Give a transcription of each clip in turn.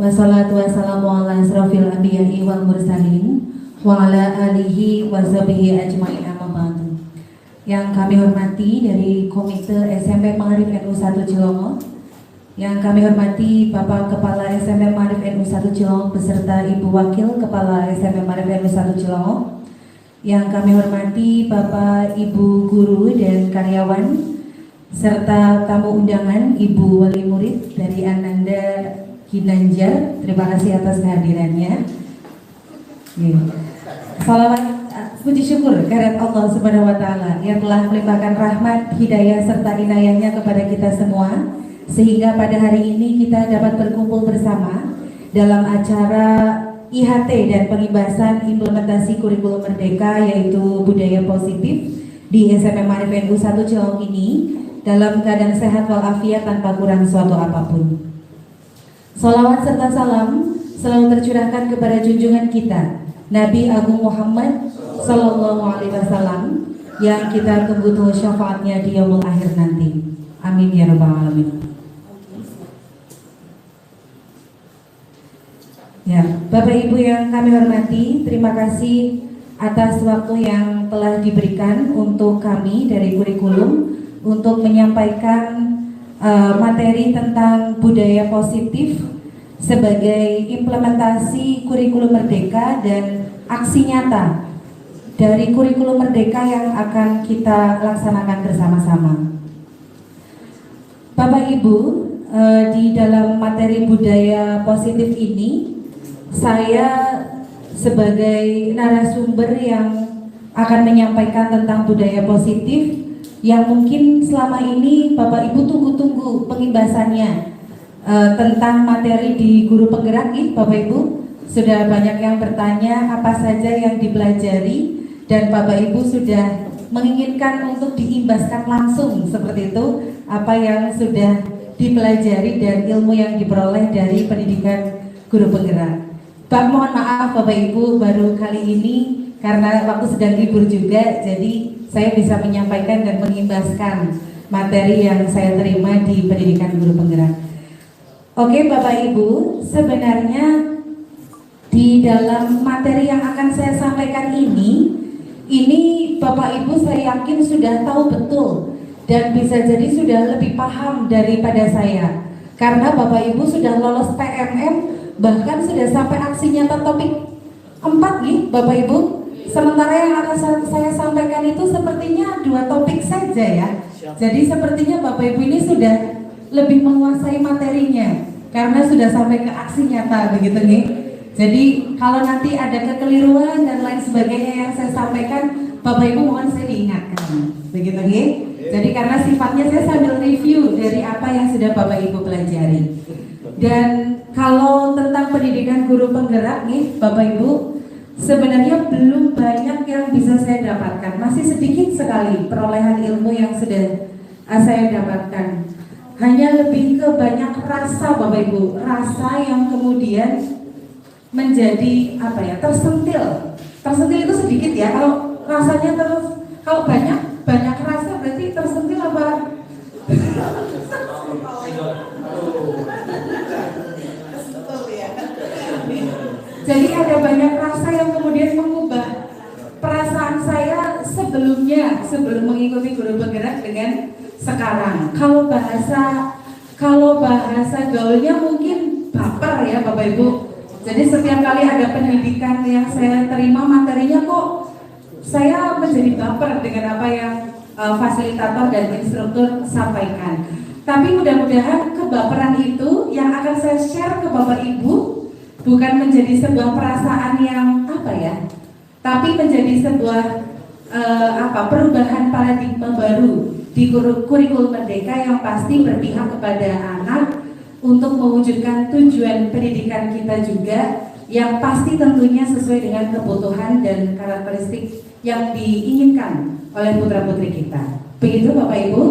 Wassalatu wassalamu ala asrofil anbiya'i wal mursalin wa ala alihi wa sahbihi ajma'in amma ba'du. Yang kami hormati dari Komite SMP Ma'arif NU 1 Cilongo, yang kami hormati Bapak Kepala SMP Ma'arif NU 1 Cilongo beserta Ibu Wakil Kepala SMP Ma'arif NU 1 Cilongo, yang kami hormati Bapak Ibu Guru dan karyawan, serta tamu undangan Ibu Wali Murid dari Ananda Ginanjar, terima kasih atas kehadirannya. Salawat puji syukur kehadirat Allah Subhanahu wa Ta'ala yang telah melimpahkan rahmat, hidayah serta inayahnya kepada kita semua, sehingga pada hari ini kita dapat berkumpul bersama dalam acara IHT dan pengibasan implementasi kurikulum merdeka yaitu budaya positif di SMP Ma'arif NU 1 Cilongo ini dalam keadaan sehat walafiat tanpa kurang suatu apapun. Salawat serta salam selalu tercurahkan kepada junjungan kita Nabi Agung Muhammad Sallallahu Alaihi Wasallam yang kita tunggu syafaatnya di yaumul akhir nanti. Amin ya rabbal alamin. Ya, Bapak Ibu yang kami hormati, terima kasih atas waktu yang telah diberikan untuk kami dari kurikulum untuk menyampaikan materi tentang budaya positif sebagai implementasi kurikulum merdeka dan aksi nyata dari kurikulum merdeka yang akan kita laksanakan bersama-sama. Bapak Ibu, di dalam materi budaya positif ini saya sebagai narasumber yang akan menyampaikan tentang budaya positif yang mungkin selama ini Bapak Ibu tunggu-tunggu pengibasannya tentang materi di guru penggerak. Bapak Ibu sudah banyak yang bertanya apa saja yang dipelajari dan Bapak Ibu sudah menginginkan untuk diimbaskan langsung seperti itu apa yang sudah dipelajari dan ilmu yang diperoleh dari pendidikan guru penggerak. Mohon maaf Bapak Ibu, baru kali ini karena waktu sedang libur juga, jadi saya bisa menyampaikan dan mengimbaskan materi yang saya terima di pendidikan guru penggerak. Oke Bapak Ibu, sebenarnya di dalam materi yang akan saya sampaikan ini Bapak Ibu saya yakin sudah tahu betul dan bisa jadi sudah lebih paham daripada saya, karena Bapak Ibu sudah lolos PMM, bahkan sudah sampai aksi nyata topik 4 nih Bapak Ibu. Sementara yang akan saya sampaikan itu sepertinya 2 topik saja ya. Jadi sepertinya Bapak Ibu ini sudah lebih menguasai materinya karena sudah sampai ke aksi nyata begitu nih. Jadi kalau nanti ada kekeliruan dan lain sebagainya yang saya sampaikan, Bapak Ibu mohon saya diingatkan begitu nih. Jadi karena sifatnya saya sambil review dari apa yang sudah Bapak Ibu pelajari. Dan kalau tentang pendidikan guru penggerak nih Bapak Ibu, sebenarnya belum banyak yang bisa saya dapatkan, masih sedikit sekali perolehan ilmu yang sudah saya dapatkan. Hanya lebih ke banyak rasa Bapak Ibu, rasa yang kemudian menjadi apa ya, tersentil. Tersentil itu sedikit ya, kalau rasanya terus, kalau banyak rasa berarti tersentil apa? Jadi ada banyak rasa yang kemudian mengubah perasaan saya sebelum mengikuti guru penggerak dengan sekarang. Kalau bahasa gaulnya mungkin baper ya Bapak Ibu. Jadi setiap kali ada pendidikan yang saya terima materinya kok saya menjadi baper dengan apa yang fasilitator dan instruktur sampaikan. Tapi mudah-mudahan kebaperan itu yang akan saya share ke Bapak Ibu bukan menjadi sebuah perasaan yang apa ya, tapi menjadi sebuah perubahan paradigma baru di kurikulum merdeka yang pasti berpihak kepada anak untuk mewujudkan tujuan pendidikan kita juga yang pasti tentunya sesuai dengan kebutuhan dan karakteristik yang diinginkan oleh putra-putri kita. Begitu Bapak Ibu?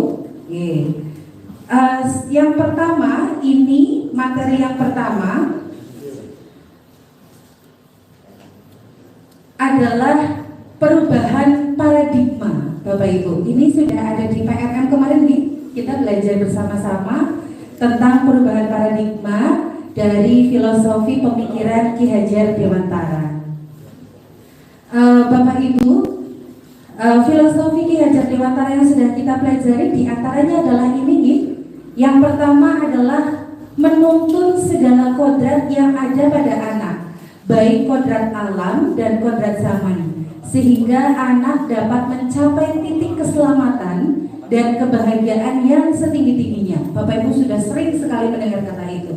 Yang pertama, ini materi yang pertama adalah perubahan paradigma Bapak Ibu. Ini sudah ada di PMM kemarin nih, kita belajar bersama-sama tentang perubahan paradigma dari filosofi pemikiran Ki Hajar Dewantara. Bapak Ibu, filosofi Ki Hajar Dewantara yang sudah kita pelajari diantaranya adalah ini. Yang pertama adalah menuntun segala kodrat yang ada pada anak, baik kodrat alam dan kodrat zaman, sehingga anak dapat mencapai titik keselamatan dan kebahagiaan yang setinggi-tingginya. Bapak Ibu sudah sering sekali mendengar kata itu.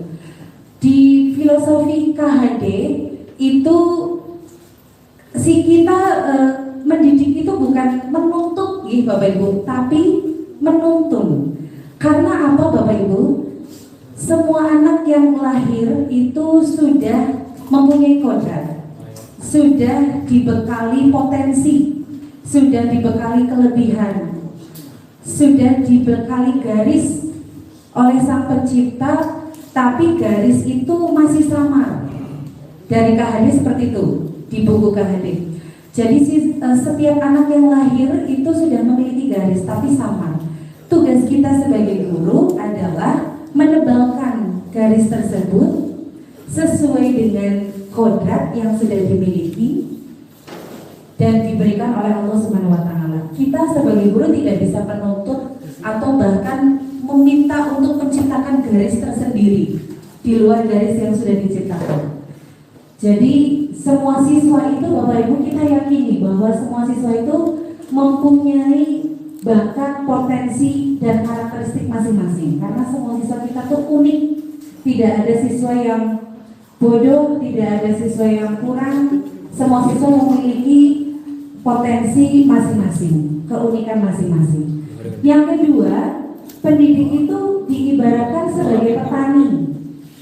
Di filosofi KHD itu kita mendidik itu bukan menuntut, Bapak Ibu, tapi menuntun. Karena apa, Bapak Ibu? Semua anak yang lahir itu sudah mempunyai kodrat, sudah dibekali potensi, sudah dibekali kelebihan, sudah dibekali garis oleh Sang Pencipta, tapi garis itu masih samar. Dari KHD seperti itu, di buku KHD. Jadi setiap anak yang lahir itu sudah memiliki garis, tapi samar. Tugas kita sebagai guru adalah menebalkan garis tersebut sesuai dengan kodrat yang sudah dimiliki dan diberikan oleh Allah Subhanahu wa Ta'ala. Kita sebagai guru tidak bisa menuntut atau bahkan meminta untuk menciptakan garis tersendiri di luar garis yang sudah diciptakan. Jadi semua siswa itu, Bapak Ibu, kita yakini bahwa semua siswa itu mempunyai bakat, potensi, dan karakteristik masing-masing. Karena semua siswa kita tuh unik. Tidak ada siswa yang bodoh, tidak ada siswa yang kurang. Semua siswa memiliki potensi masing-masing, keunikan masing-masing. Yang kedua, pendidik itu diibaratkan sebagai petani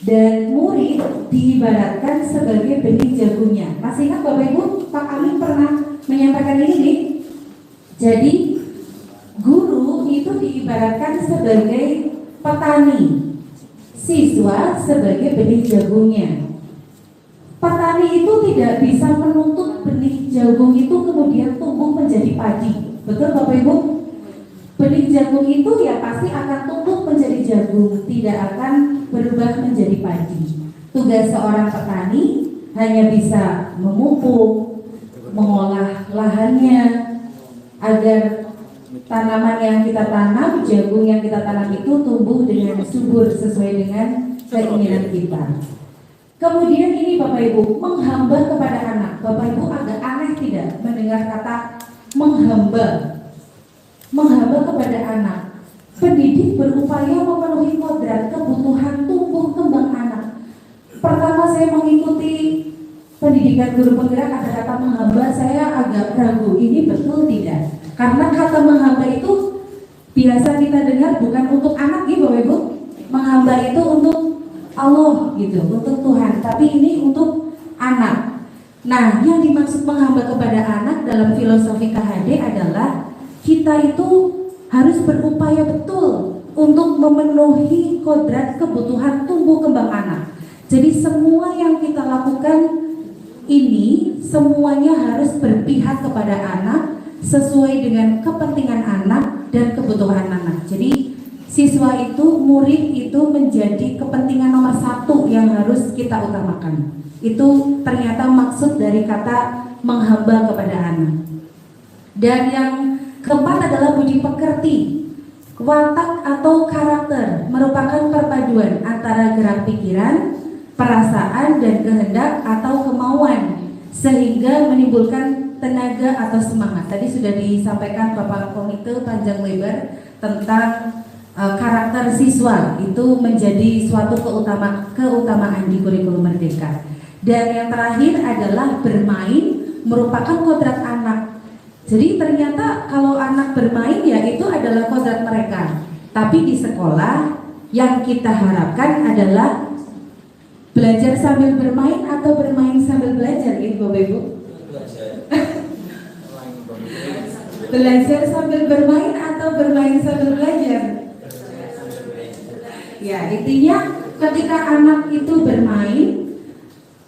dan murid diibaratkan sebagai benih jagungnya. Masih ingat Bapak Ibu, Pak Amin pernah menyampaikan ini nih. Jadi guru itu diibaratkan sebagai petani, siswa sebagai benih jagungnya. Petani itu tidak bisa menuntut benih jagung itu kemudian tumbuh menjadi padi. Betul Bapak Ibu? Benih jagung itu ya pasti akan tumbuh menjadi jagung, tidak akan berubah menjadi padi. Tugas seorang petani hanya bisa memupuk, mengolah lahannya agar tanaman yang kita tanam, jagung yang kita tanam itu tumbuh dengan subur sesuai dengan keinginan kita. Kemudian ini Bapak Ibu, menghamba kepada anak. Bapak Ibu agak aneh tidak mendengar kata menghamba? Menghamba kepada anak. Pendidik berupaya memenuhi kodrat kebutuhan tumbuh kembang anak. Pertama saya mengikuti pendidikan guru penggerak, ada kata menghamba, saya agak ragu, ini betul tidak? Karena kata menghamba itu biasa kita dengar bukan untuk anak gitu Bapak Ibu. Menghamba itu untuk Allah gitu, untuk Tuhan, tapi ini untuk anak. Nah, yang dimaksud menghamba kepada anak dalam filosofi KHD adalah kita itu harus berupaya betul untuk memenuhi kodrat kebutuhan tumbuh kembang anak. Jadi semua yang kita lakukan ini semuanya harus berpihak kepada anak sesuai dengan kepentingan anak dan kebutuhan anak. Jadi siswa itu, murid itu menjadi kepentingan nomor satu yang harus kita utamakan. Itu ternyata maksud dari kata menghamba kepada anak. Dan yang keempat adalah budi pekerti. Watak atau karakter merupakan perpaduan antara gerak pikiran, perasaan, dan kehendak atau kemauan sehingga menimbulkan tenaga atau semangat. Tadi sudah disampaikan Bapak Komite panjang lebar tentang karakter siswa itu menjadi suatu keutamaan di kurikulum Merdeka. Dan yang terakhir adalah bermain merupakan kodrat anak. Jadi ternyata kalau anak bermain ya itu adalah kodrat mereka. Tapi di sekolah yang kita harapkan adalah belajar sambil bermain atau bermain sambil belajar gitu Bapak Ibu. Belajar sambil bermain atau bermain sambil belajar. Ya, intinya ketika anak itu bermain,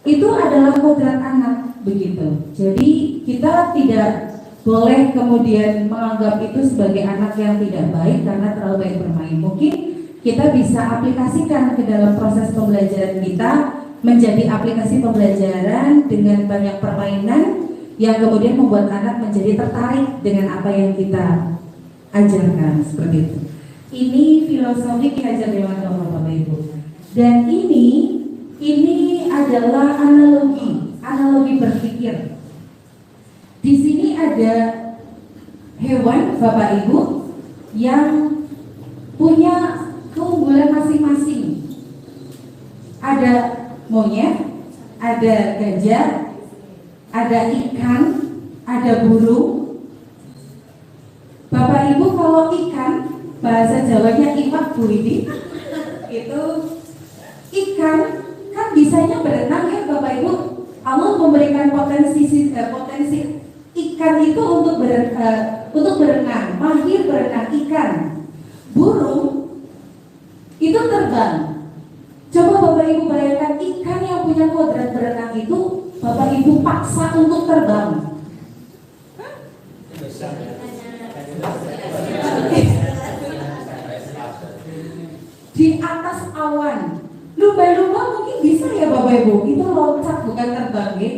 itu adalah kodrat anak, begitu. Jadi kita tidak boleh kemudian menganggap itu sebagai anak yang tidak baik karena terlalu baik bermain. Mungkin kita bisa aplikasikan ke dalam proses pembelajaran kita, menjadi aplikasi pembelajaran dengan banyak permainan yang kemudian membuat anak menjadi tertarik dengan apa yang kita ajarkan, seperti itu. Ini filosofi Ki Hajar Dewantoro, Bapak Ibu. Dan ini adalah analogi berpikir. Di sini ada hewan, Bapak Ibu, yang punya keunggulan masing-masing. Ada monyet, ada gajah, ada ikan, ada burung. Bapak Ibu, kalau ikan, bahasa Jawanya iwak Bu ini, itu ikan kan bisanya berenang ya Bapak Ibu. Allah memberikan potensi ikan itu untuk berenang, mahir berenang ikan. Burung itu terbang. Coba Bapak Ibu bayangkan ikan yang punya kodrat berenang itu, Bapak Ibu paksa untuk terbang. Di atas awan, lumba-lumba mungkin bisa ya Bapak Ibu, itu loncat bukan terbang ya.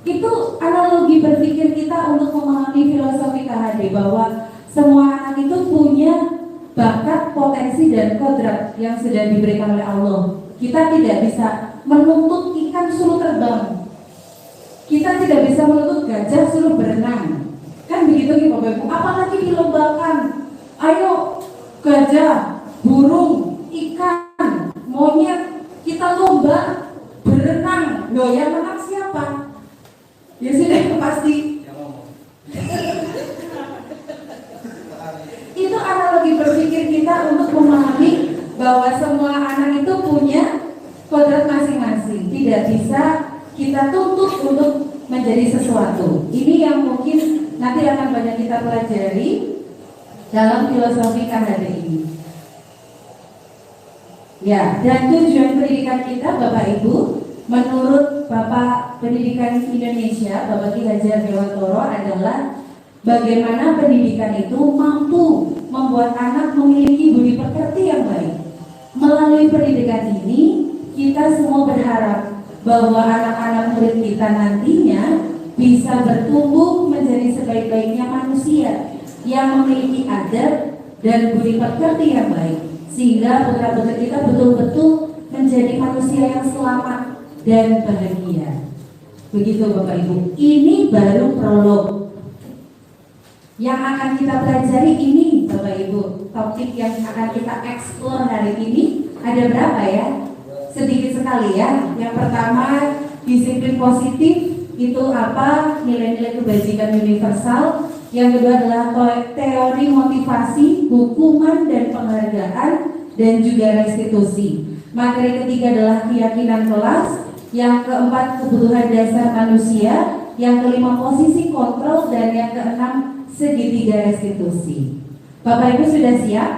Itu analogi berpikir kita untuk memahami filosofi KHD, bahwa semua anak itu punya bakat, potensi, dan kodrat yang sudah diberikan oleh Allah. Kita tidak bisa menuntut ikan suruh terbang. Kita tidak bisa menuntut gajah suruh berenang. Kan begitu nih Bapak Ibu. Apalagi dilombakan. Ayo gajah, burung, ikan, monyet, kita lomba berenang. Loh, yang menang siapa? Ya sudah pasti. Itu analogi berpikir kita untuk memahami bahwa semua anak itu punya kodrat masing-masing. Tidak bisa kita tuntut untuk menjadi sesuatu. Ini yang mungkin nanti akan banyak kita pelajari dalam filosofi KHD ini. Ya, dan tujuan pendidikan kita Bapak Ibu, menurut Bapak Pendidikan Indonesia, Bapak Ki Hajar Dewantoro, adalah bagaimana pendidikan itu mampu membuat anak memiliki budi pekerti yang baik. Melalui pendidikan ini, kita semua berharap bahwa anak-anak murid kita nantinya bisa bertumbuh menjadi sebaik-baiknya manusia yang memiliki adab dan budi pekerti yang baik, sehingga putra-putri kita betul-betul menjadi manusia yang selamat dan bahagia. Begitu Bapak Ibu. Ini baru prolog. Yang akan kita pelajari ini Bapak Ibu, topik yang akan kita eksplor hari ini ada berapa ya? Sedikit sekali ya. Yang pertama, disiplin positif itu apa? Nilai-nilai kebajikan universal. Yang kedua adalah teori motivasi, hukuman dan penghargaan, dan juga restitusi. Materi ketiga adalah keyakinan kelas. Yang keempat, kebutuhan dasar manusia. Yang kelima, posisi kontrol. Dan yang keenam, segitiga restitusi. Bapak Ibu sudah siap?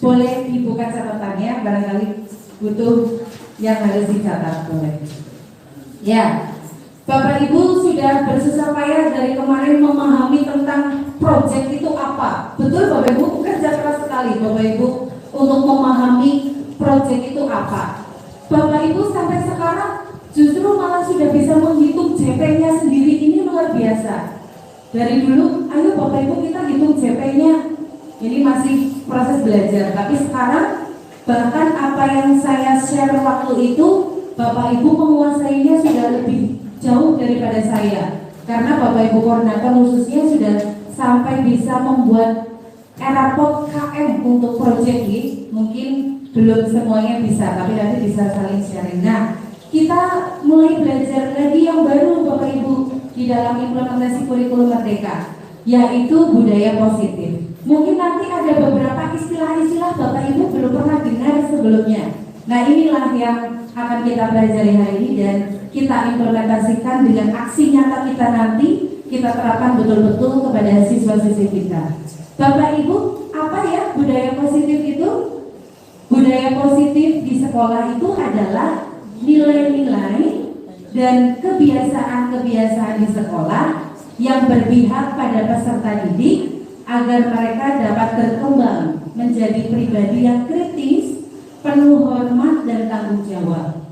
Boleh dibuka catatannya, barangkali butuh yang harus dicatat, boleh. Ya, Bapak Ibu sudah bersusah payah dari kemarin memahami tentang proyek itu apa. Betul Bapak Ibu, kerja keras sekali Bapak Ibu untuk memahami proyek itu apa. Bapak Ibu sampai sekarang justru malah sudah bisa menghitung JP-nya sendiri, ini luar biasa. Dari dulu, ayo Bapak Ibu kita hitung JP-nya. Ini masih proses belajar, tapi sekarang bahkan apa yang saya share waktu itu, Bapak Ibu menguasainya sudah lebih jauh daripada saya. Karena Bapak Ibu koordinator khususnya sudah sampai bisa membuat rapot KM untuk proyek ini. Mungkin belum semuanya bisa, tapi nanti bisa saling sharing. Nah, kita mulai belajar lagi yang baru Bapak Ibu di dalam implementasi kurikulum Merdeka, yaitu budaya positif. Mungkin nanti ada beberapa istilah-istilah Bapak Ibu belum pernah dengar sebelumnya. Nah, inilah yang akan kita pelajari hari ini dan kita implementasikan dengan aksi nyata kita nanti, kita terapkan betul-betul kepada siswa-siswi kita. Bapak Ibu, apa ya budaya positif itu? Budaya positif di sekolah itu adalah nilai-nilai dan kebiasaan-kebiasaan di sekolah yang berpihak pada peserta didik agar mereka dapat berkembang menjadi menjadi pribadi yang kritis, penuh hormat dan tanggung jawab.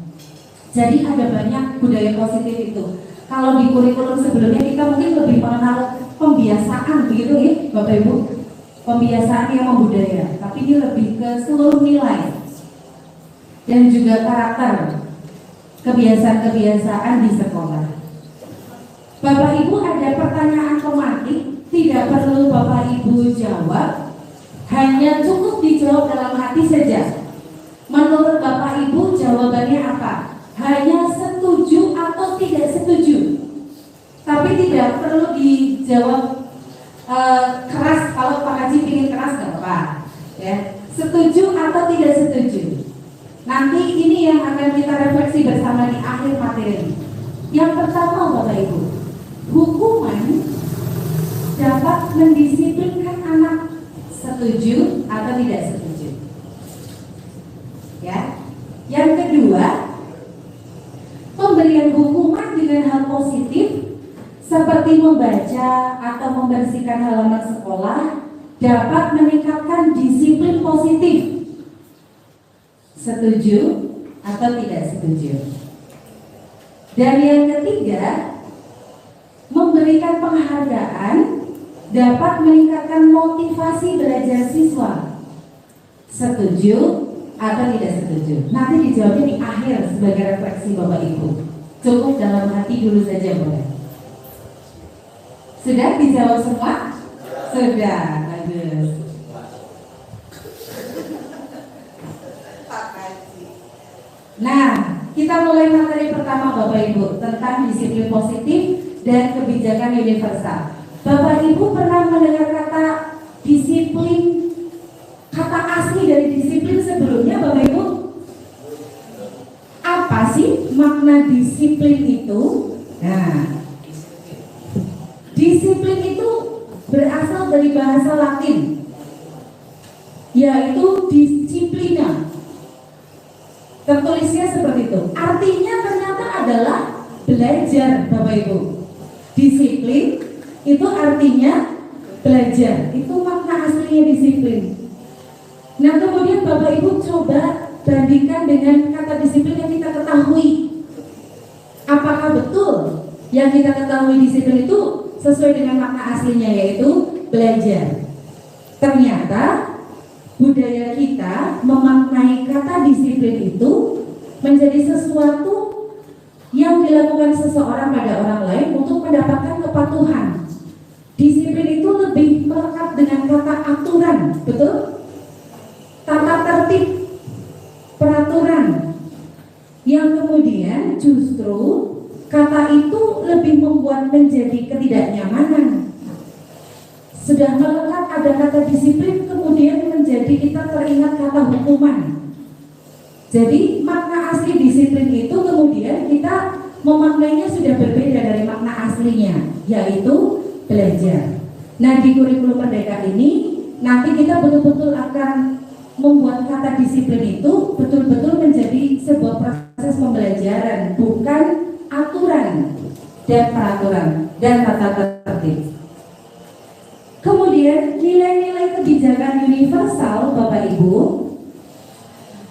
Jadi ada banyak budaya positif itu. Kalau di kurikulum sebelumnya kita mungkin lebih mengenal pembiasaan begitu ya Bapak Ibu, pembiasaan yang membudaya, tapi ini lebih ke seluruh nilai dan juga karakter, kebiasaan-kebiasaan di sekolah. Bapak Ibu ada pertanyaan pematik, tidak perlu Bapak Ibu jawab, hanya cukup dijawab dalam hati saja. Menurut Bapak Ibu jawabannya apa? Hanya setuju atau tidak setuju. Tapi tidak perlu dijawab keras. Kalau Pak Haji ingin keras nggak apa-apa ya. Setuju atau tidak setuju. Nanti ini yang akan kita refleksi bersama di akhir materi. Yang pertama Bapak Ibu, hukuman dapat mendisiplinkan anak. Setuju atau tidak setuju? Ya. Yang kedua, pemberian hukuman dengan hal positif seperti membaca atau membersihkan halaman sekolah dapat meningkatkan disiplin positif. Setuju atau tidak setuju? Dan yang ketiga, memberikan penghargaan dapat meningkatkan motivasi belajar siswa. Setuju atau tidak setuju? Nanti dijawabnya di akhir sebagai refleksi Bapak Ibu. Cukup dalam hati dulu saja boleh. Sudah dijawab semua? Sudah, bagus. Nah, kita mulai materi pertama Bapak Ibu tentang disiplin positif dan kebijakan universal. Bapak Ibu pernah mendengar kata disiplin, kata asli dari disiplin sebelumnya Bapak Ibu? Apa sih makna disiplin itu? Nah, disiplin itu berasal dari bahasa Latin, yaitu disiplina. Tertulisnya seperti itu. Artinya ternyata adalah belajar Bapak Ibu. Disiplin itu artinya belajar. Itu makna aslinya disiplin. Nah kemudian Bapak Ibu coba bandingkan dengan kata disiplin yang kita ketahui. Apakah betul yang kita ketahui disiplin itu sesuai dengan makna aslinya, yaitu belajar? Ternyata budaya kita memaknai kata disiplin itu menjadi sesuatu yang dilakukan seseorang pada orang lain untuk mendapatkan kepatuhan. Disiplin itu lebih melekat dengan kata aturan, betul? Tata tertib, peraturan, yang kemudian justru kata itu lebih membuat menjadi ketidaknyamanan. Sudah melekat ada kata disiplin, kemudian menjadi kita teringat kata hukuman. Jadi makna asli disiplin itu kemudian kita memaknainya sudah berbeda dari makna aslinya, yaitu belajar. Nah di kurikulum Merdeka ini nanti kita betul-betul akan membuat kata disiplin itu betul-betul menjadi sebuah proses pembelajaran, bukan aturan dan peraturan dan tata tertib. Kemudian nilai-nilai kebijakan universal Bapak Ibu,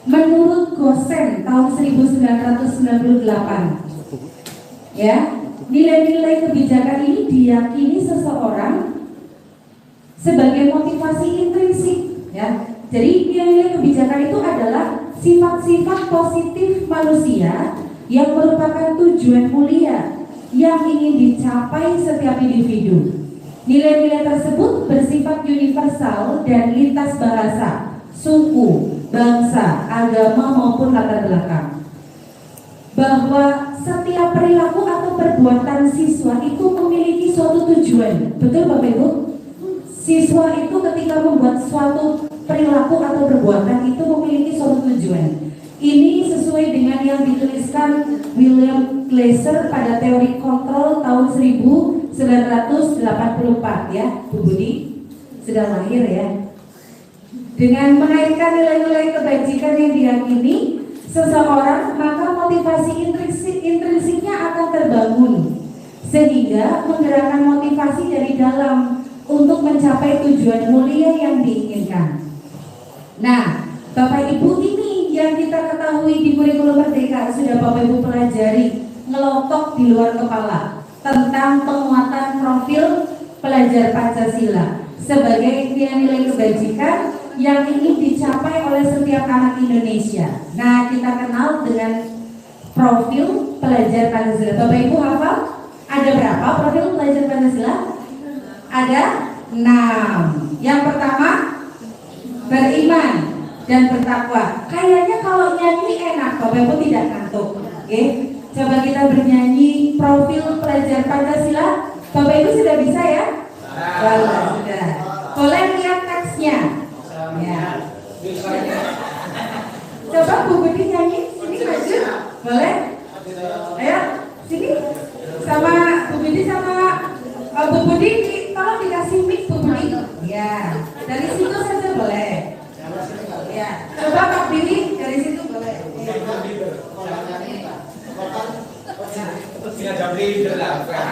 menurut Gosen tahun 1998, ya, nilai-nilai kebijakan ini diyakini seseorang sebagai motivasi intrinsik, ya. Jadi nilai-nilai kebijakan itu adalah sifat-sifat positif manusia yang merupakan tujuan mulia yang ingin dicapai setiap individu. Nilai-nilai tersebut bersifat universal dan lintas bahasa, suku, bangsa, agama maupun latar belakang. Bahwa setiap perilaku atau perbuatan siswa itu memiliki suatu tujuan. Betul Bapak Ibu? Siswa itu ketika membuat suatu perilaku atau perbuatan itu memiliki suatu tujuan. Ini sesuai dengan yang dituliskan William Glasser pada teori kontrol tahun 1984, ya Bu Budi sudah lahir ya. Dengan mengaitkan nilai-nilai kebajikan yang diyakini seseorang, maka motivasi intrinsiknya akan terbangun sehingga menggerakkan motivasi dari dalam untuk mencapai tujuan mulia yang diinginkan. Nah, Bapak Ibu, ini yang kita ketahui di kurikulum Merdeka sudah Bapak Ibu pelajari ngelotok di luar kepala tentang penguatan profil pelajar Pancasila sebagai nilai-nilai kebajikan yang ingin dicapai oleh setiap anak Indonesia. Nah, kita kenal dengan profil pelajar Pancasila. Bapak Ibu hafal? Ada berapa profil pelajar Pancasila? Ada 6. Yang pertama, beriman dan bertakwa. Kayaknya kalau nyanyi enak, Bapak Ibu tidak ngantuk. Oke, coba kita bernyanyi profil pelajar Pancasila. Bapak Ibu sudah bisa ya? Sudah. Boleh lihat teksnya. Ya. Coba Bu Budi nyanyi. Sini maju. Boleh? Ayo, sini. Sama Bu Budi sama Bu Budi, tolong dikasih mic Bu Budi. Ya. Dari situ saja boleh. Ya, coba Pak Billy dari situ boleh.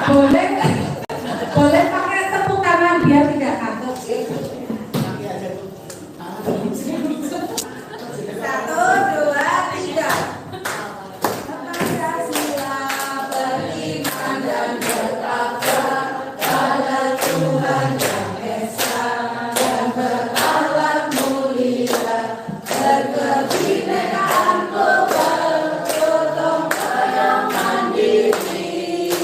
Boleh, boleh pakai tepuk tangan biar tidak ngantuk. 1, 2, 3. Pancasila beriman dan bertakwa pada Tuhan Yang Esa dan berakhlak mulia, berkebinekaan global, gotong royong mandiri,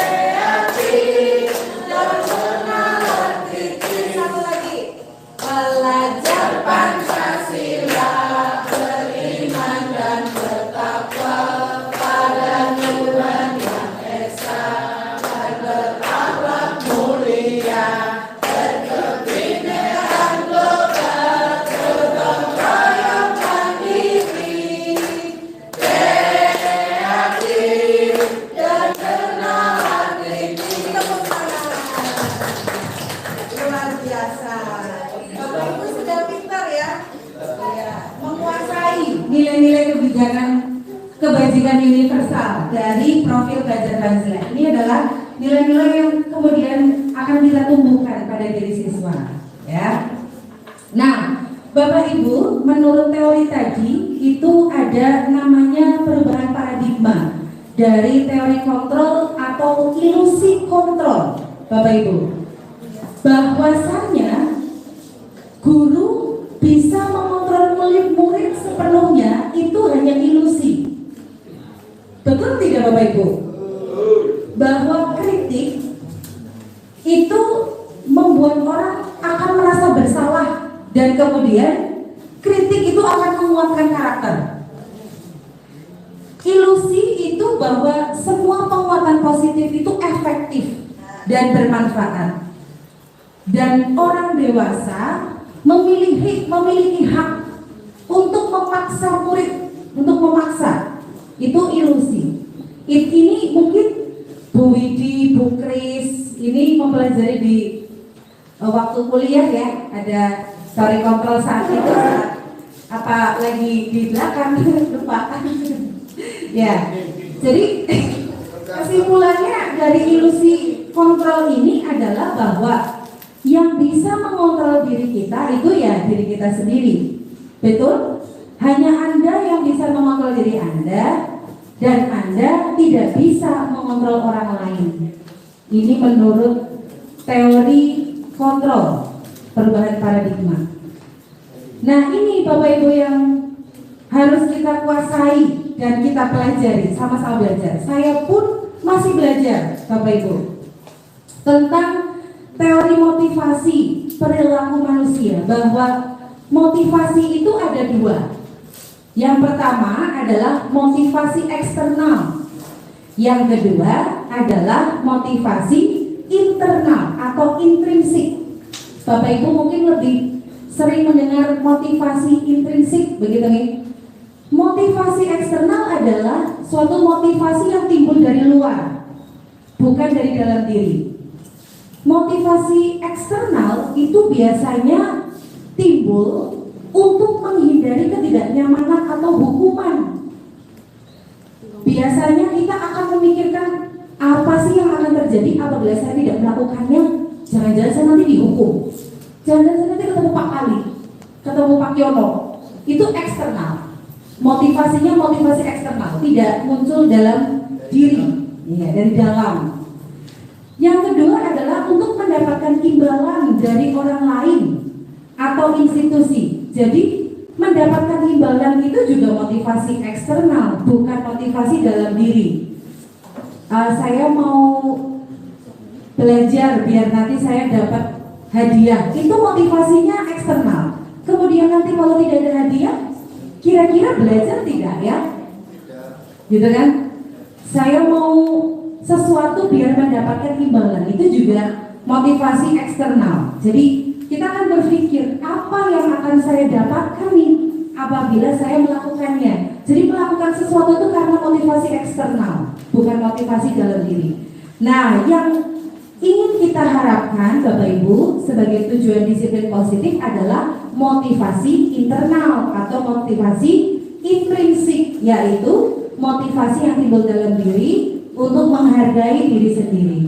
kreatif dan bernalar kritis. Satu lagi, pelajar Pancasila beriman dan bertakwa pada Tuhan Yang Esa dan berakhlak mulia, berkebinekaan global, gotong royong mandiri, kreatif dan bernalar kritis. Tepuk tangan. Luar biasa. Bapak Ibu sudah pintar ya, menguasai nilai-nilai kebajikan universal dari profil pelajar Pancasila. Ini adalah nilai-nilai yang kemudian akan kita tumbuhkan pada diri siswa, ya. Nah, Bapak Ibu, menurut teori tadi itu ada namanya perubahan paradigma dari teori kontrol atau ilusi kontrol, Bapak Ibu. Bahwasannya guru bisa mengontrol murid sepenuhnya itu hanya ilusi. Betul tidak Bapak Ibu? Bahwa kritik itu membuat orang akan merasa bersalah dan kemudian kritik itu akan menguatkan karakter. Ilusi itu bahwa semua penguatan positif itu efektif dan bermanfaat. Dan orang dewasa memiliki hak untuk memaksa murid, untuk memaksa. Itu ilusi. Ini mungkin Bu Widi, Bu Kris ini mempelajari di waktu kuliah ya, ada teori kontrol saat itu apa lagi di belakang lupa. Ya, jadi kesimpulannya dari ilusi kontrol ini adalah bahwa yang bisa mengontrol diri kita itu ya diri kita sendiri. Betul? Hanya Anda yang bisa mengontrol diri Anda dan Anda tidak bisa mengontrol orang lain. Ini menurut teori kontrol perubahan paradigma. Nah, ini Bapak Ibu yang harus kita kuasai dan kita pelajari, sama-sama belajar. Saya pun masih belajar Bapak Ibu tentang teori motivasi perilaku manusia, bahwa motivasi itu ada dua. Yang pertama adalah motivasi eksternal, yang kedua adalah motivasi internal atau intrinsik. Bapak Ibu mungkin lebih sering mendengar motivasi intrinsik, begitu nih. Motivasi eksternal adalah suatu motivasi yang timbul dari luar, bukan dari dalam diri. Motivasi eksternal itu biasanya timbul untuk menghindari ketidaknyamanan atau hukuman. Biasanya kita akan memikirkan apa sih yang akan terjadi apabila saya tidak melakukannya. Jangan-jangan saya nanti dihukum, jangan-jangan saya nanti ketemu Pak Ali. ketemu Pak Yono, itu eksternal. Motivasinya motivasi eksternal, tidak muncul dalam diri, ya, dari dalam. Yang kedua adalah untuk mendapatkan imbalan dari orang lain atau institusi. Jadi mendapatkan imbalan itu juga motivasi eksternal, bukan motivasi dalam diri. Saya mau belajar biar nanti saya dapat hadiah, itu motivasinya eksternal. Kemudian nanti kalau tidak ada hadiah, kira-kira belajar tidak ya? Gitu kan? Saya mau sesuatu biar mendapatkan imbalan, itu juga motivasi eksternal. Jadi kita akan berpikir apa yang akan saya dapatkan nih apabila saya melakukannya. Jadi melakukan sesuatu itu karena motivasi eksternal, bukan motivasi dalam diri. Nah, yang ingin kita harapkan Bapak Ibu sebagai tujuan disiplin positif adalah motivasi internal atau motivasi intrinsik, yaitu motivasi yang timbul dalam diri untuk menghargai diri sendiri.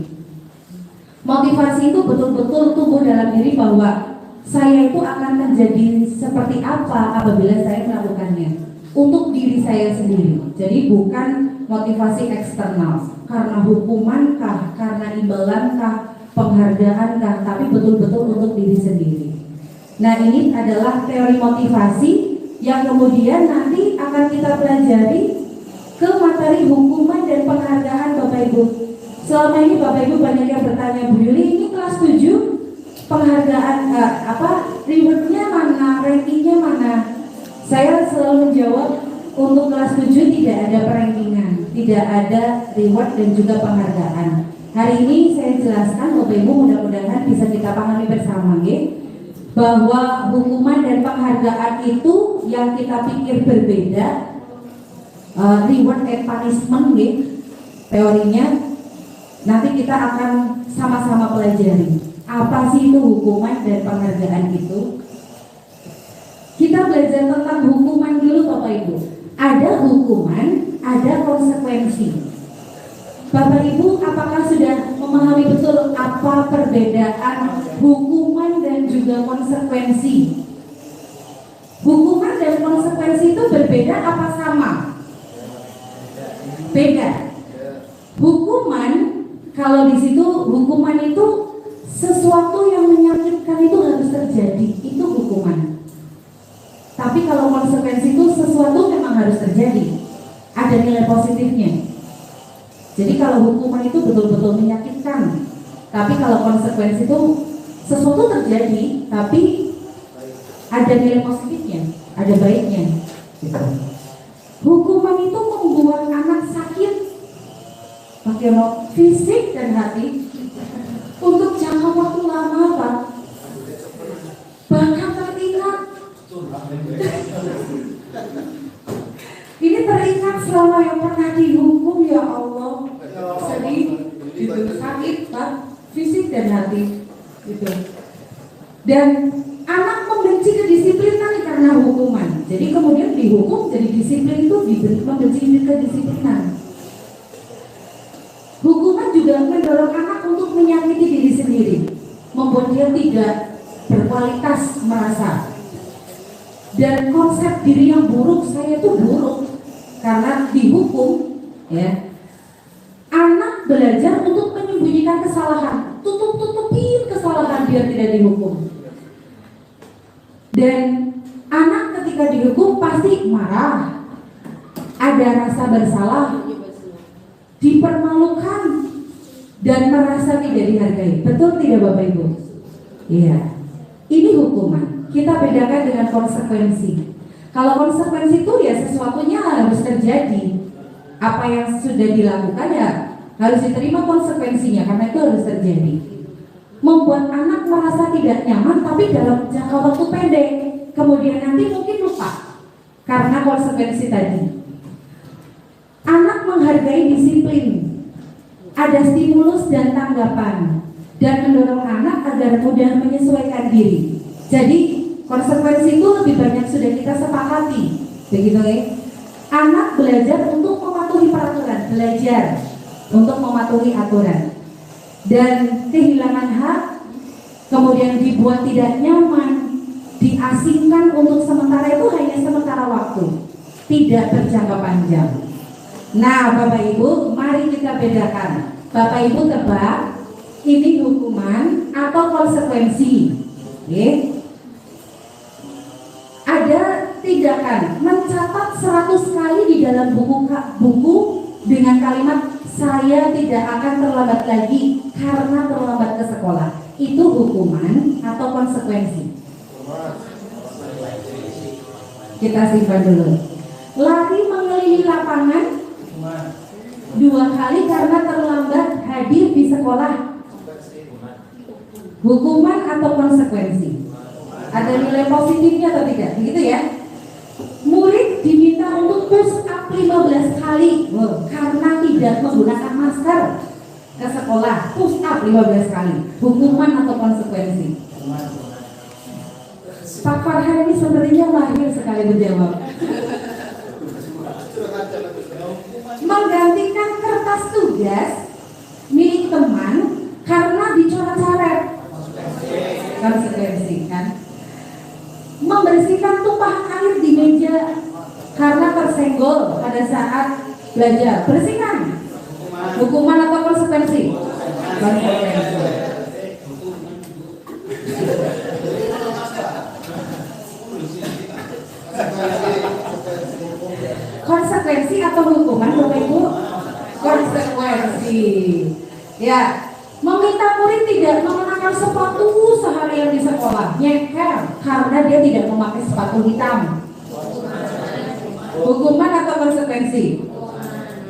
Motivasi itu betul-betul tumbuh dalam diri bahwa saya itu akan menjadi seperti apa apabila saya melakukannya untuk diri saya sendiri. Jadi bukan motivasi eksternal karena hukumankah, karena imbalankah, penghargaankah, tapi betul-betul untuk diri sendiri. Nah, ini adalah teori motivasi yang kemudian nanti akan kita pelajari ke materi hukuman dan penghargaan Bapak Ibu. Selama ini Bapak Ibu banyak yang bertanya, Bu Yuli, ini kelas 7 penghargaan rewardnya mana, rankingnya mana? Saya selalu menjawab, untuk kelas 7 tidak ada perankingan, tidak ada reward dan juga penghargaan. Hari ini saya jelaskan Bapak Ibu, mudah-mudahan bisa kita pahami bersama bahwa hukuman dan penghargaan itu yang kita pikir berbeda, reward and punishment teorinya. Nanti kita akan sama-sama pelajari apa sih itu hukuman dan penghargaan itu. Kita belajar tentang hukuman dulu Bapak Ibu. Ada hukuman, ada konsekuensi. Bapak Ibu apakah sudah memahami betul apa perbedaan hukuman dan juga konsekuensi? Hukuman dan konsekuensi itu berbeda apa sama? Beda. Hukuman, kalau di situ hukuman itu sesuatu yang menyakitkan itu harus terjadi, itu hukuman. Tapi kalau konsekuensi itu sesuatu memang harus terjadi, ada nilai positifnya. Jadi kalau hukuman itu betul-betul menyakitkan, tapi kalau konsekuensi itu sesuatu terjadi, tapi ada nilai positifnya, ada baiknya. Hukuman itu membuat anak sakit, pakai fisik dan hati untuk jangka waktu lama, Pak. Bahkan teringat. Ini teringat selama yang pernah dihukum, ya Allah. Sedih, gitu, sakit, Pak, fisik dan hati, gitu. Dan anak membenci kedisiplinan karena hukuman. Jadi kemudian dihukum, jadi disiplin itu membenci kedisiplinan. Hukuman juga mendorong anak untuk menyakiti diri sendiri, membuat dia tidak berkualitas merasa. Dan konsep diri yang buruk, saya itu buruk karena dihukum, ya. Anak belajar untuk menyembunyikan kesalahan, tutupin kesalahan biar tidak dihukum. Dan anak ketika dihukum pasti marah, ada rasa bersalah, dipermalukan, dan merasa tidak dihargai. Betul tidak Bapak Ibu? Iya. Ini hukuman. Kita bedakan dengan konsekuensi. Kalau konsekuensi itu ya sesuatunya harus terjadi. Apa yang sudah dilakukan ya harus diterima konsekuensinya, karena itu harus terjadi. Membuat anak merasa tidak nyaman tapi dalam jangka waktu pendek, kemudian nanti mungkin lupa karena konsekuensi tadi. Anak menghargai disiplin, ada stimulus dan tanggapan, dan mendorong anak agar mudah menyesuaikan diri. Jadi konsekuensi itu lebih banyak sudah kita sepakati, begitu ya. Anak belajar untuk mematuhi peraturan, belajar untuk mematuhi aturan, dan kehilangan hak, kemudian dibuat tidak nyaman, diasingkan pensiunan untuk sementara itu hanya sementara waktu, tidak berjangka panjang. Nah, Bapak Ibu, mari kita bedakan. Bapak Ibu tebak, ini hukuman atau konsekuensi? Oke. Ada tindakan mencatat 100 kali di dalam buku dengan kalimat saya tidak akan terlambat lagi karena terlambat ke sekolah. Itu hukuman atau konsekuensi? Kita simpan dulu. Lari mengelilingi lapangan 2 kali karena terlambat hadir di sekolah. Hukuman atau konsekuensi? Ada nilai positifnya atau tidak? Begitu ya. Murid diminta untuk push up 15 kali karena tidak menggunakan masker ke sekolah. Push up 15 kali. Hukuman atau konsekuensi? Pak Farhan ini sepertinya mahir sekali menjawab. Menggantikan kertas tugas milik teman karena dicoret-coret. Konsekuensi kan? Membersihkan tumpahan air di meja karena tersenggol pada saat belajar. Bersihkan. Hukuman atau konsekuensi? Konsekuensi. Konsekuensi atau hukuman, Bapak Ibu? Konsekuensi. Ya, meminta murid tidak mengenakan sepatu seharian di sekolah, nyeker karena dia tidak memakai sepatu hitam. Hukuman atau konsekuensi?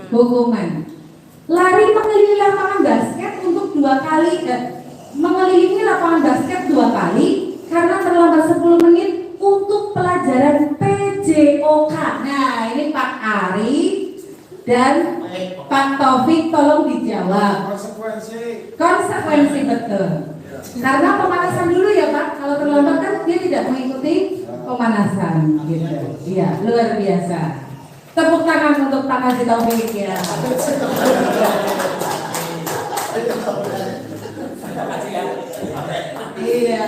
Hukuman. Lari mengelilingi lapangan basket untuk 2 kali, mengelilingi lapangan basket 2 kali karena terlambat 10 menit untuk pelajaran PJOK. Nah, ini Pak Ari dan Pak Taufik tolong dijawab. Konsekuensi betul. Karena pemanasan dulu ya Pak. Kalau terlambat kan dia tidak mengikuti pemanasan gitu. Iya, luar biasa. Tepuk tangan untuk Pak Haji Taufik ya. Iya.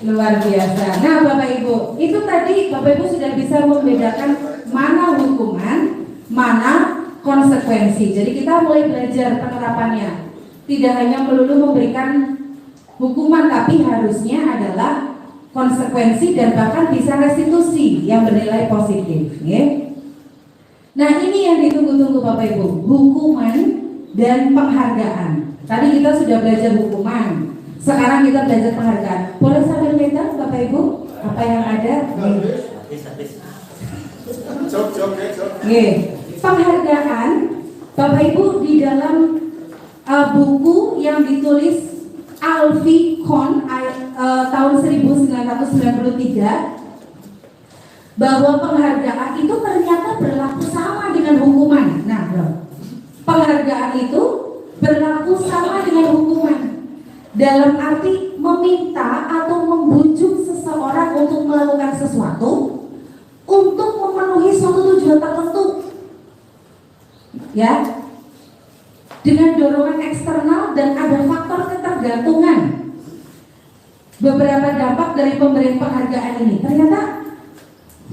Luar biasa. Nah, Bapak Ibu, itu tadi Bapak Ibu sudah bisa membedakan mana hukuman, mana konsekuensi. Jadi kita mulai belajar penerapannya. Tidak hanya melulu memberikan hukuman, tapi harusnya adalah konsekuensi dan bahkan bisa restitusi yang bernilai positif. Ya. Nah, ini yang ditunggu-tunggu Bapak Ibu, hukuman dan penghargaan. Tadi kita sudah belajar hukuman. Sekarang kita belajar penghargaan. Boleh sambil pegang Bapak Ibu apa yang ada? Penghargaan Bapak Ibu di dalam buku yang ditulis Alfie Kohn tahun 1993 bahwa penghargaan itu ternyata berlaku sama dengan hukuman. Nah, penghargaan itu berlaku sama dengan hukuman. Dalam arti meminta atau membujuk seseorang untuk melakukan sesuatu untuk memenuhi suatu tujuan tertentu, ya, dengan dorongan eksternal dan ada faktor ketergantungan. Beberapa dampak dari pemberian penghargaan ini, ternyata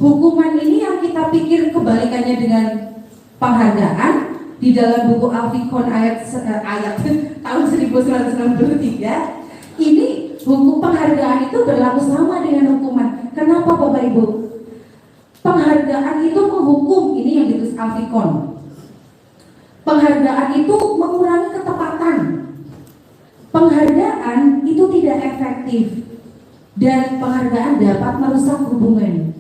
hukuman ini yang kita pikir kebalikannya dengan penghargaan. Di dalam buku Alfie Kohn ayat tahun 1963, ini hukum penghargaan itu berlaku sama dengan hukuman. Kenapa Bapak Ibu? Penghargaan itu menghukum, ini yang ditulis Alfie Kohn. Penghargaan itu mengurangi ketepatan. Penghargaan itu tidak efektif dan penghargaan dapat merusak hubungan.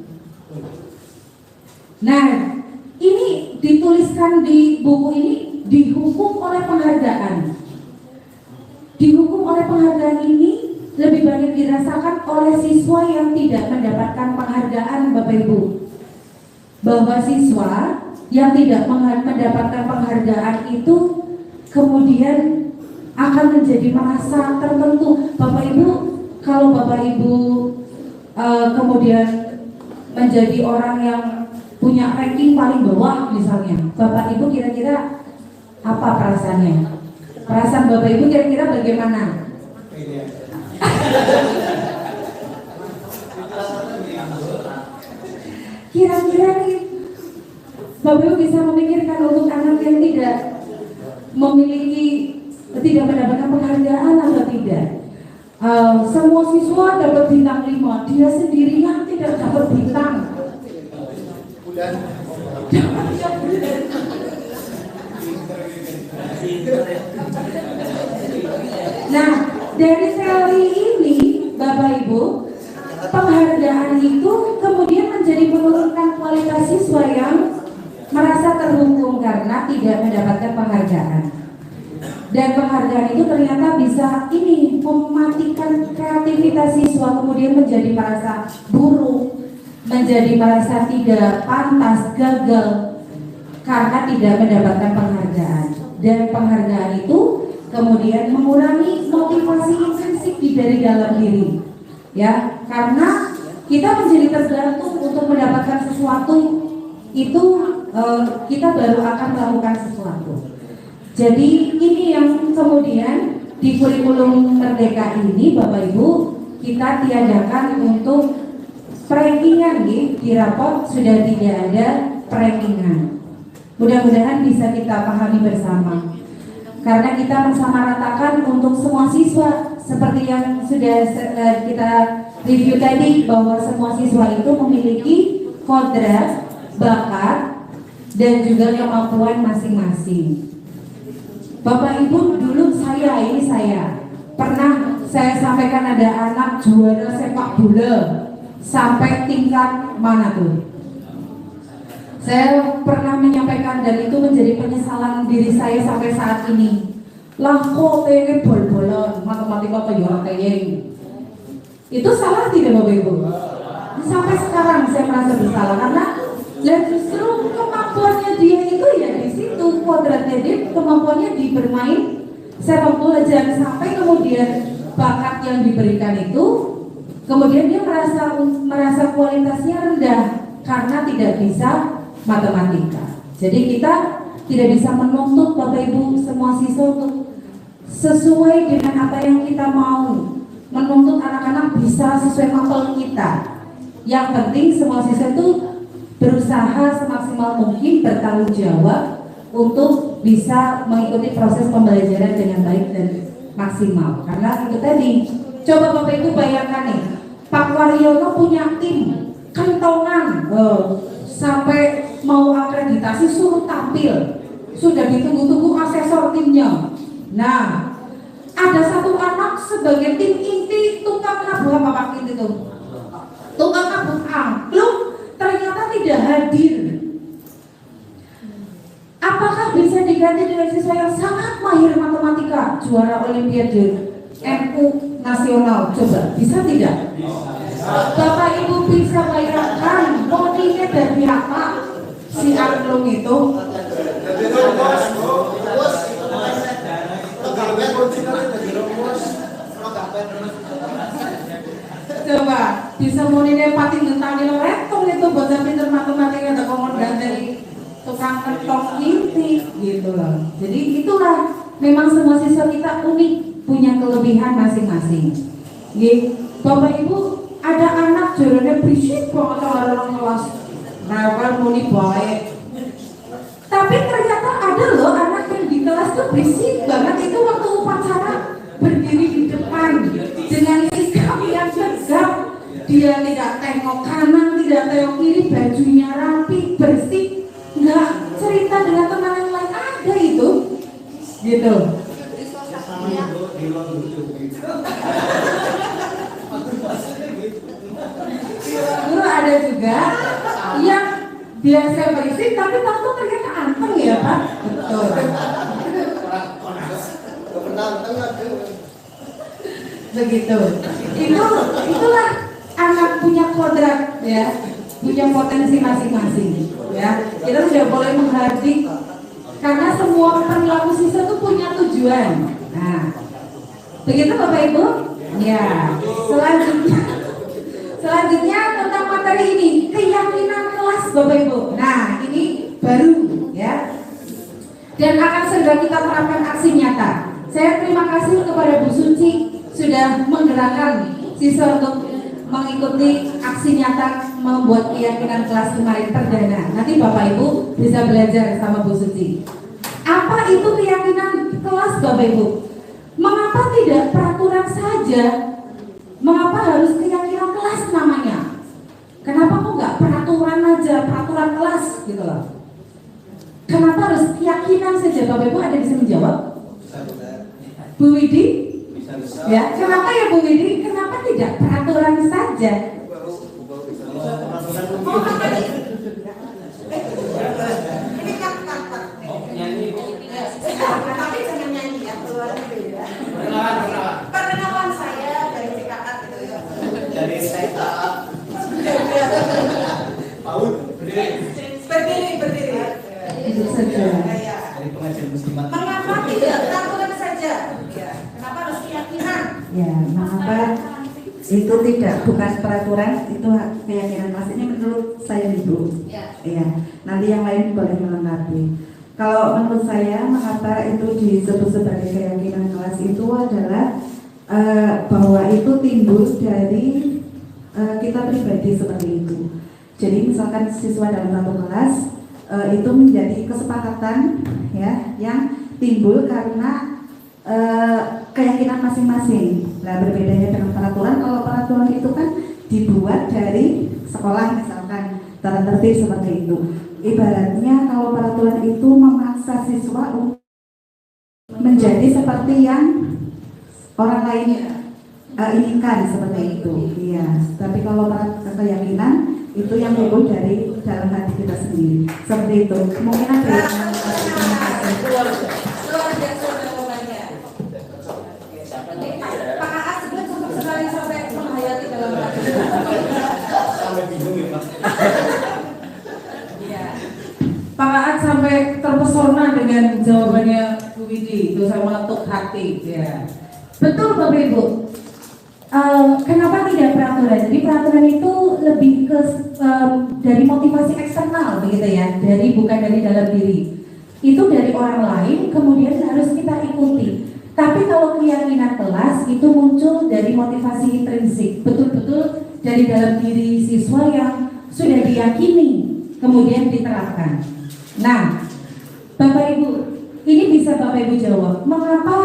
Nah, ini dituliskan di buku ini, dihukum oleh penghargaan. Dihukum oleh penghargaan ini lebih banyak dirasakan oleh siswa yang tidak mendapatkan penghargaan, Bapak Ibu. Bahwa siswa yang tidak mendapatkan penghargaan itu kemudian akan menjadi merasa tertentu. Bapak Ibu, kalau Bapak Ibu kemudian menjadi orang yang punya ranking paling bawah misalnya, Bapak Ibu kira-kira apa perasaannya? Perasaan Bapak Ibu kira-kira bagaimana? Kira-kira nih Bapak Ibu bisa memikirkan untuk anak yang tidak mendapatkan penghargaan atau tidak? Semua siswa dapat bintang 5, dia sendirian tidak dapat bintang. Nah, dari teori ini Bapak Ibu, penghargaan itu kemudian menjadi menurunkan kualitas siswa yang merasa terhukum karena tidak mendapatkan penghargaan. Dan penghargaan itu ternyata bisa mematikan kreativitas siswa, kemudian menjadi merasa buruk, menjadi merasa tidak pantas, gagal karena tidak mendapatkan penghargaan. Dan penghargaan itu kemudian mengurangi motivasi intrinsik dari dalam diri, ya, karena kita menjadi tergantung untuk mendapatkan sesuatu itu, kita baru akan melakukan sesuatu. Jadi ini yang kemudian di kurikulum Merdeka ini Bapak Ibu kita tiadakan untuk rankingan, di rapot sudah tidak ada rankingan. Mudah-mudahan bisa kita pahami bersama. Karena kita mensamaratakan untuk semua siswa seperti yang sudah kita review tadi, bahwa semua siswa itu memiliki kodrat, bakat, dan juga kemampuan masing-masing. Bapak Ibu, dulu saya pernah saya sampaikan ada anak juara sepak bola sampai tingkat mana tuh? Saya pernah menyampaikan dan itu menjadi penyesalan diri saya sampai saat ini. Lah kok pengen bol-bolan, matematika penjualan itu salah tidak Bapak Ibu? Sampai sekarang saya merasa bersalah karena justru kemampuannya dia itu ya di situ, kodratnya dia, kemampuannya di bermain sepak bola. Jangan sampai kemudian bakat yang diberikan itu kemudian dia merasa kualitasnya rendah karena tidak bisa matematika. Jadi kita tidak bisa menuntut Bapak Ibu semua siswa untuk sesuai dengan apa yang kita mau, menuntut anak-anak bisa sesuai mapel kita. Yang penting semua siswa itu berusaha semaksimal mungkin bertanggung jawab untuk bisa mengikuti proses pembelajaran dengan baik dan maksimal. Karena itu tadi, coba Bapak Ibu bayangkan nih, Pak Waryono punya tim kentongan, sampai mau akreditasi suruh tampil, sudah ditunggu-tunggu asesor timnya. Nah, ada satu anak sebagai tim inti tukang nabuh apa Pak Inti itu? Tukang nabuh angklung ternyata tidak hadir. Apakah bisa diganti dengan siswa yang sangat mahir matematika, juara olimpiade MU nasional? Coba, bisa tidak? Bapak Ibu bisa bayangkan motifnya dari apa si angklung itu? Coba bisa monine pati tentang retong itu bocah pinter matematika atau komandan dari tukang ketong inti gitu loh. Jadi itulah memang semua siswa kita unik, punya kelebihan masing-masing. Bapak Ibu, ada anak juaranya berisik banget orang kelas, rewel muni baik. Tapi ternyata ada loh anak yang di kelas tuh berisik banget, itu waktu upacara berdiri di depan dengan sikap yang tegap. Dia tidak tengok kanan, tidak tengok kiri, bajunya rapi, bersih, nggak cerita dengan teman yang lain, ada itu, gitu. Lalu ada juga yang biasa berisik tapi tahu ternyata anteng ya Pak. Betul. Begitu. Itulah anak punya kodrat ya, punya potensi masing-masing ya. Kita tidak boleh menghardik karena semua perilaku siswa itu punya tujuan. Nah, begitu Bapak Ibu? Ya. Selanjutnya tentang materi ini, keyakinan kelas Bapak Ibu. Nah, ini baru ya. Dan akan segera kita terapkan aksi nyata. Saya terima kasih kepada Bu Suci sudah menggerakkan siswa untuk mengikuti aksi nyata membuat keyakinan kelas kemarin perdana. Nanti Bapak Ibu bisa belajar sama Bu Suci. Apa itu keyakinan kelas Bapak Ibu? Mengapa tidak peraturan saja? Mengapa harus keyakinan kelas namanya? Kenapa kok nggak peraturan aja, peraturan kelas gitu loh? Kenapa harus keyakinan saja? Bapak Ibu ada bisa menjawab? Bu Widi? Ya, kenapa ya Bu Widi? Kenapa tidak peraturan saja? Perkenalan saya dari CKK gitu ya. Dari CKK. Paul, berdiri. Itu saja. Dari pengajian muslimat. Mengapa tidak peraturan saja? Ya. Kenapa harus keyakinan? Ya, mengapa itu tidak bukan peraturan, itu keyakinan kelas ini menurut saya Ibu. Ya, nanti yang lain boleh melengkapi. Kalau menurut saya, mengapa itu disebut sebagai keyakinan kelas itu adalah bahwa itu timbul dari kita pribadi seperti itu. Jadi misalkan siswa dalam satu kelas itu menjadi kesepakatan ya yang timbul karena keyakinan masing-masing. Nah, berbedanya dengan peraturan, kalau peraturan itu kan dibuat dari sekolah misalkan tata tertib seperti itu. Ibaratnya kalau peraturan itu memaksa siswa untuk menjadi seperti yang orang lain inginkan seperti itu. Iya. Tapi kalau keyakinan itu yang timbul dari dalam hati kita sendiri. Seperti itu. Mungkin ada yang Luar biasa jawabannya. Pak Aas sebelum cukup sekali sampai menghayati dalam hati. Sampai bingung ya Pak. Iya. Pak Aat sampai terpesona dengan jawabannya Bu Widi, itu saya meletuk hati ya. Betul Bapak Ibu. Kenapa tidak peraturan? Jadi peraturan itu lebih ke dari motivasi eksternal begitu ya, dari bukan dari dalam diri. Itu dari orang lain kemudian harus kita ikuti. Tapi kalau keyakinan kelas itu muncul dari motivasi intrinsik, betul-betul dari dalam diri siswa yang sudah diyakini kemudian diterapkan. Nah, Bapak Ibu, ini bisa Bapak Ibu jawab, mengapa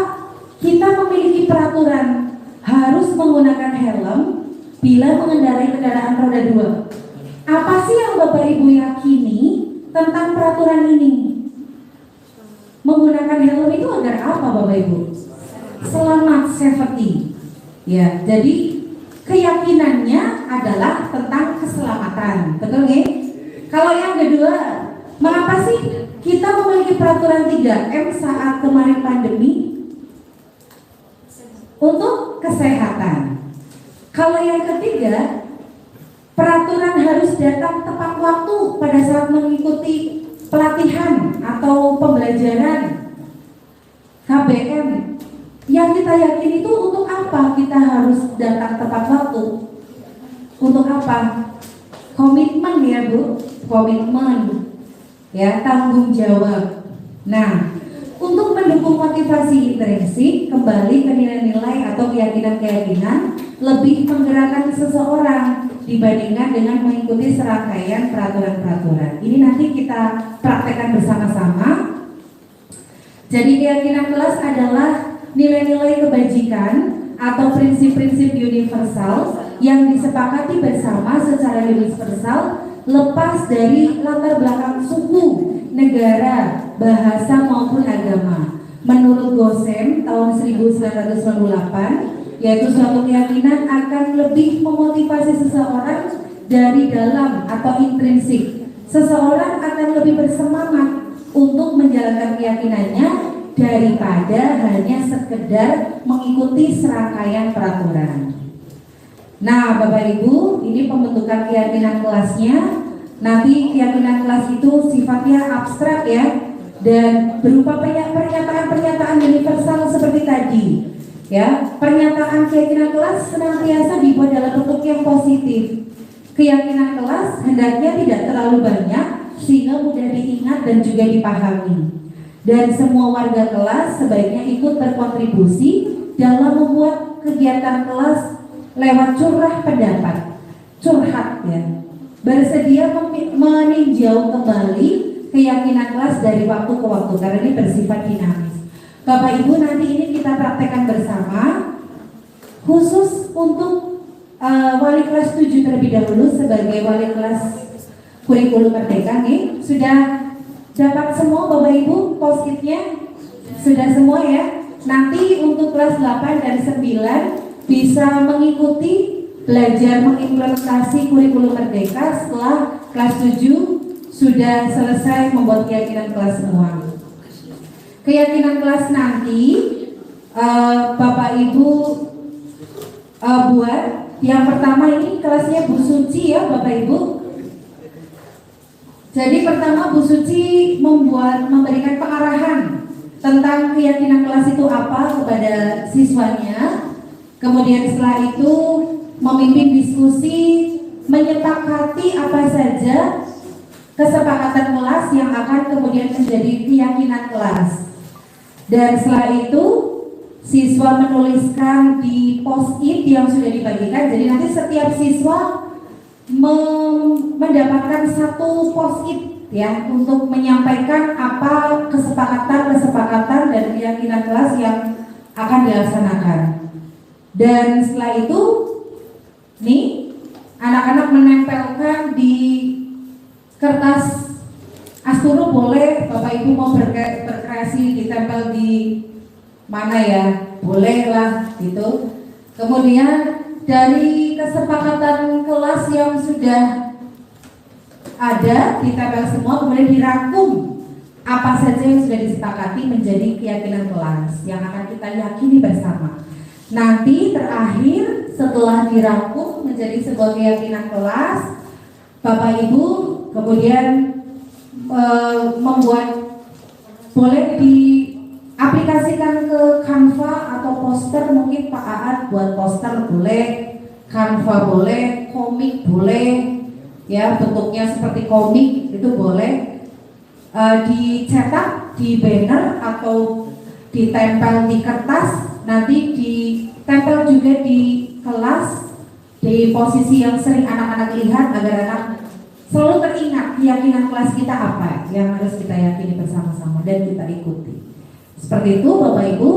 kita memiliki peraturan harus menggunakan helm bila mengendarai kendaraan roda 2? Apa sih yang Bapak Ibu yakini tentang peraturan ini? Menggunakan helm itu agar apa Bapak Ibu? Selamat, safety. Ya, jadi keyakinannya adalah tentang keselamatan, betul nggih? Kalau yang kedua, mengapa sih kita memiliki peraturan 3M saat kemarin pandemi? Untuk kesehatan. Kalau yang ketiga, peraturan harus datang tepat waktu pada saat mengikuti pelatihan atau pembelajaran KBM. Yang kita yakin itu untuk apa kita harus datang tepat waktu? Untuk apa? Komitmen ya Bu, komitmen ya, tanggung jawab. Nah, untuk mendukung motivasi intrinsik, kembali ke nilai-nilai atau keyakinan-keyakinan lebih menggerakkan seseorang dibandingkan dengan mengikuti serangkaian peraturan-peraturan. Ini nanti kita praktekkan bersama-sama. Jadi keyakinan kelas adalah nilai-nilai kebajikan atau prinsip-prinsip universal yang disepakati bersama secara universal lepas dari latar belakang suku, negara, bahasa maupun agama. Menurut Gosen tahun 1998, yaitu suatu keyakinan akan lebih memotivasi seseorang dari dalam atau intrinsik. Seseorang akan lebih bersemangat untuk menjalankan keyakinannya daripada hanya sekedar mengikuti serangkaian peraturan. Nah, Bapak Ibu, ini pembentukan keyakinan kelasnya. Nanti keyakinan kelas itu sifatnya abstrak ya, dan berupa pernyataan-pernyataan universal seperti tadi. Ya, pernyataan keyakinan kelas senantiasa dibuat dalam bentuk yang positif. Keyakinan kelas hendaknya tidak terlalu banyak sehingga mudah diingat dan juga dipahami. Dan semua warga kelas sebaiknya ikut berkontribusi dalam membuat kegiatan kelas lewat curah pendapat, curhat ya, bersedia meninjau kembali keyakinan kelas dari waktu ke waktu karena ini bersifat dinamis. Bapak Ibu, nanti ini kita praktekkan bersama khusus untuk wali kelas 7 terlebih dahulu sebagai wali kelas kurikulum merdeka nih. Sudah dapat semua Bapak Ibu post-itnya? Sudah semua ya? Nanti untuk kelas 8 dan 9 bisa mengikuti belajar mengimplementasi kurikulum merdeka setelah kelas 7 sudah selesai membuat keyakinan kelas semua. Keyakinan kelas nanti Bapak Ibu buat yang pertama ini kelasnya Bu Suci ya Bapak Ibu. Jadi pertama Bu Suci memberikan pengarahan tentang keyakinan kelas itu apa kepada siswanya. Kemudian setelah itu memimpin diskusi menyepakati apa saja kesepakatan kelas yang akan kemudian menjadi keyakinan kelas. Dan setelah itu siswa menuliskan di post-it yang sudah dibagikan. Jadi nanti setiap siswa mendapatkan satu post-it ya untuk menyampaikan apa kesepakatan dan keyakinan kelas yang akan dilaksanakan. Dan setelah itu nih anak-anak menempelkan di kertas Asturo, boleh Bapak Ibu mau berkreasi ditempel di mana ya, boleh lah gitu. Kemudian dari kesepakatan kelas yang sudah ada ditempel semua, kemudian dirangkum apa saja yang sudah disepakati menjadi keyakinan kelas yang akan kita yakini bersama. Nanti terakhir setelah dirangkum menjadi sebuah keyakinan kelas, Bapak Ibu kemudian membuat, boleh diaplikasikan ke Canva atau poster, mungkin Pak Aat buat poster boleh, Canva boleh, komik boleh ya, bentuknya seperti komik itu boleh, dicetak di banner atau ditempel di kertas, nanti ditempel juga di kelas di posisi yang sering anak-anak lihat agar anak selalu teringat keyakinan kelas kita apa yang harus kita yakini bersama-sama dan kita ikuti. Seperti itu Bapak Ibu.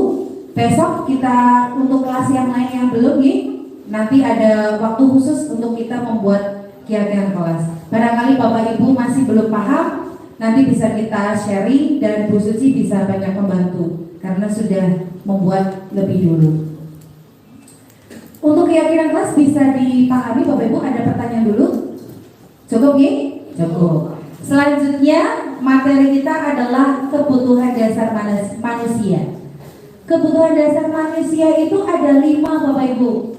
Besok kita untuk kelas yang lain yang belum nih, nanti ada waktu khusus untuk kita membuat keyakinan kelas. Barangkali Bapak Ibu masih belum paham, nanti bisa kita sharing dan Bu Suci bisa banyak membantu karena sudah membuat lebih dulu. Untuk keyakinan kelas bisa dipahami Bapak Ibu, ada pertanyaan dulu? Cukup ya? Cukup. Selanjutnya materi kita adalah kebutuhan dasar manusia. Kebutuhan dasar manusia itu ada 5 Bapak Ibu.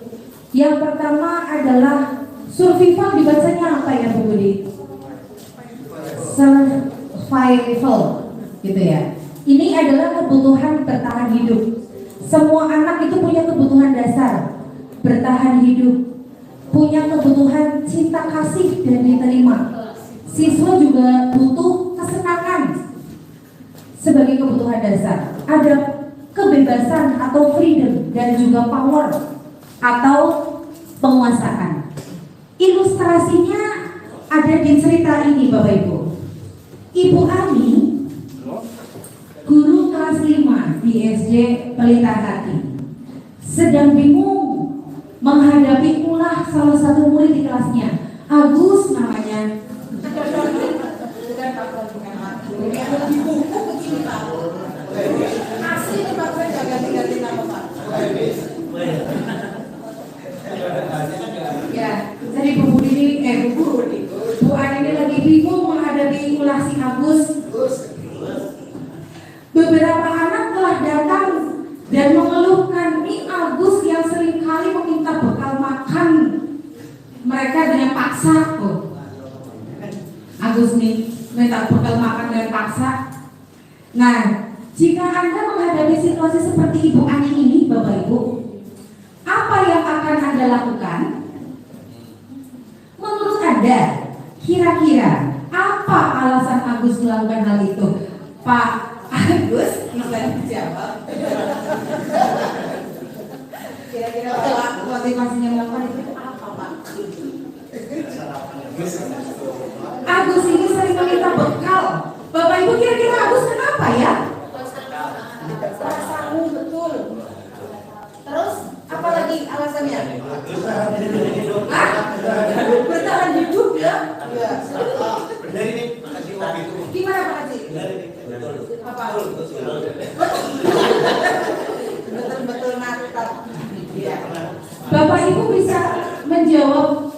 Yang pertama adalah survival, dibacanya apa ya Bu Budi? Survival gitu ya. Ini adalah kebutuhan bertahan hidup. Semua anak itu punya kebutuhan dasar bertahan hidup, punya kebutuhan cinta kasih dan diterima. Siswa juga butuh kesenangan sebagai kebutuhan dasar. Ada kebebasan atau freedom dan juga power atau penguasaan. Ilustrasinya ada di cerita ini Bapak Ibu. Ibu Ani, guru kelas 5 di SD Pelita Hati, sedang bingung menghadapi ulah salah satu murid di kelasnya, Agus namanya. Asli itu Pak, saya nggak ganti-ganti nama Pak. Ya, jadi Bu Ani ini lagi bingung menghadapi ulah si Agus. Beberapa anak telah datang dan mengeluhkan, ini Agus yang seringkali meminta bekal makan mereka dengan paksa. Agus nih minta bekal makan dengan paksa. Nah, jika Anda menghadapi situasi seperti Ibu Ani ini Bapak Ibu, apa yang akan Anda lakukan? Menurut Anda, kira-kira apa alasan Agus melakukan hal itu? Pak Agus, bisa dijawab. Kira-kira Bapak motivasinya melakukan itu apa, Pak? Agus ini sering meminta bekal. Bapak Ibu kira-kira Agus kenapa ya? Perasaanmu betul. Terus apa lagi alasannya? Hah? Bertahan hidup ya? Iya. Benar ini kasih kopi itu. Gimana Pak Haji? Benar ini. Apa? Betul-betul mantap. Iya. Bapak Ibu bisa menjawab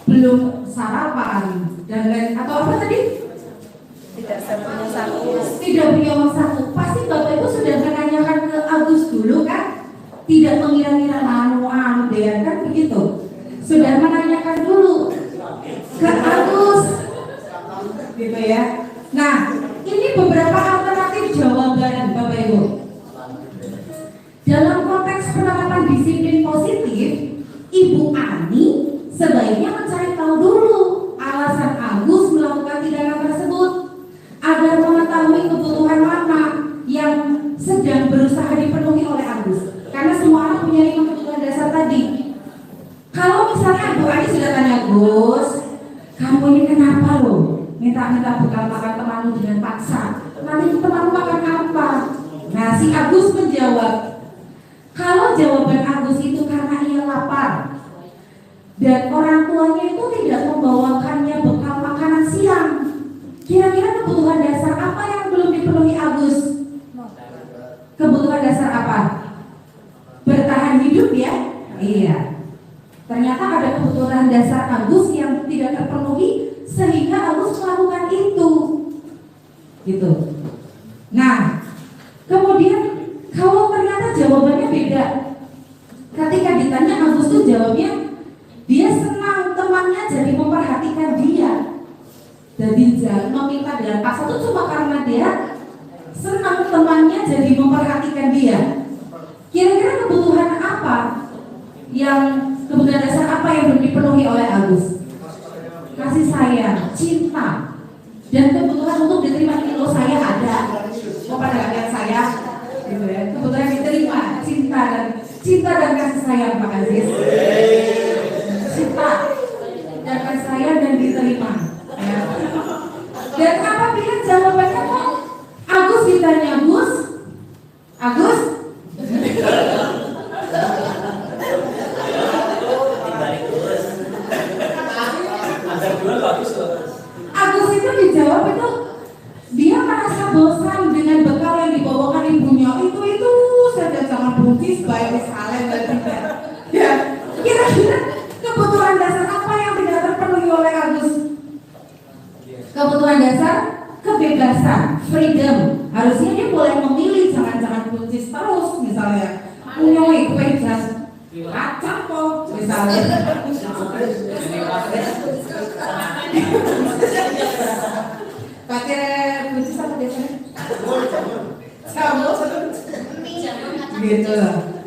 belum sarapan dan lain atau apa tadi? Tidak punya satu. Tidak punya uang saku. Pasti Bapak Ibu sudah menanyakan ke Agus dulu kan? Tidak mengira-ngira anu deh kan begitu. Sudah menanyakan dulu ke Agus, gitu ya. Nah, ini beberapa alternatif jawaban Bapak Ibu. Dalam konteks penerapan disiplin positif, Ibu Ani sebaiknya mencari tahu dulu alasan Agus melakukan tindakan tersebut agar mengetahui kebutuhan mana yang sedang berusaha dipenuhi oleh Agus. Karena semua anak punya 5 kebutuhan dasar tadi. Kalau misalnya Bu Ani sudah tanya, Gus, kamu ini kenapa loh minta-minta bekal makan temanmu dengan paksa? Nanti temanmu makan apa? Nah, si Agus menjawab, kalau jawaban Agus itu karena ia lapar dan orang tuanya itu tidak membawakannya bekal makanan siang, kira-kira kebutuhan dasar apa yang belum dipenuhi Agus? Kebutuhan dasar apa? Bertahan hidup ya? Iya. Ternyata ada kebutuhan dasar Agus yang tidak terpenuhi sehingga Agus melakukan itu. Gitu. Nah, kemudian kalau ternyata jawabannya beda, ketika ditanya Agus tuh jawabnya dia senang temannya jadi memperhatikan dia. Jadi meminta dengan paksa itu cuma karena dia senang temannya jadi memperhatikan dia. Kira-kira kebutuhan apa kebutuhan dasar apa yang belum dipenuhi oleh Agus? Kasih sayang, cinta, dan kebutuhan untuk diterima. Ini loh saya ada, mau pada lihat saya, gitu ya. Kebutuhan diterima, cinta dan kasih sayang Pak Aziz. Cinta dan kasih sayang dan diterima. Ya. Dan apabila jawabannya kok Agus ditanya Agus, Agus itu dijawab itu dia merasa bosan dengan bekal yang dibawakan ibunya itu saja jangan buncis baik saleh dan tidak. Ya, kira-kira kebutuhan dasar apa yang tidak terpenuhi oleh Agus? Kebutuhan dasar kebebasan, freedom. Harusnya dia boleh memilih, jangan buncis terus misalnya. Punya bebas, kacang kok misalnya. Pakai buncis apa biasanya? Jamur. Gitu.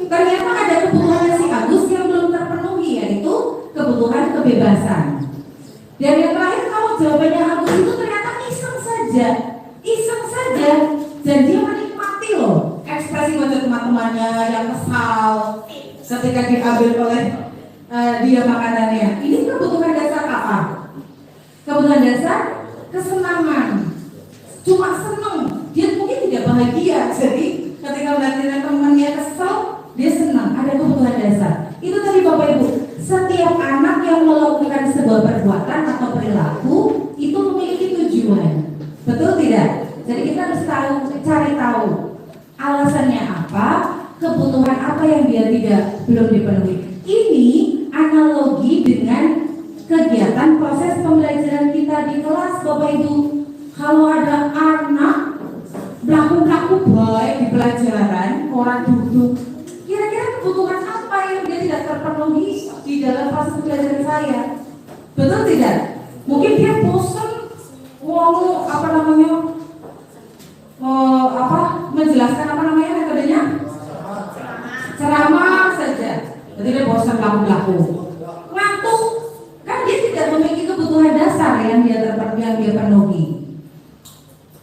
Ternyata ada kebutuhan si Agus yang belum terpenuhi, yaitu kebutuhan kebebasan. Dan yang terakhir, kalau jawabannya Agus itu ternyata iseng saja, dan dia menikmati loh ekspresi wajah teman-temannya yang kesal ketika diambil oleh dia makanannya. Ini kebutuhan dasar apa? Kebutuhan dasar kesenangan, cuma seneng. Dia mungkin tidak bahagia, jadi ketika melihat temannya kesal, dia senang. Ada kebutuhan dasar. Itu tadi Bapak Ibu. Setiap anak yang melakukan sebuah perbuatan atau perilaku itu memiliki tujuan. Betul tidak? Jadi kita harus cari tahu alasannya apa, kebutuhan apa yang dia belum dipenuhi. Ini analogi dengan kegiatan proses pembelajaran kita di kelas Bapak Ibu. Kalau ada anak melaku baik di pelajaran, orang duduk, kira-kira kebutuhan apa yang dia tidak terpenuhi di dalam proses pembelajaran saya? Betul tidak? Mungkin dia bosan menjelaskan metodenya ceramah saja. Berarti dia bosan laku-laku, ngantuk, kan dia tidak memiliki kebutuhan dasar yang dia penuhi.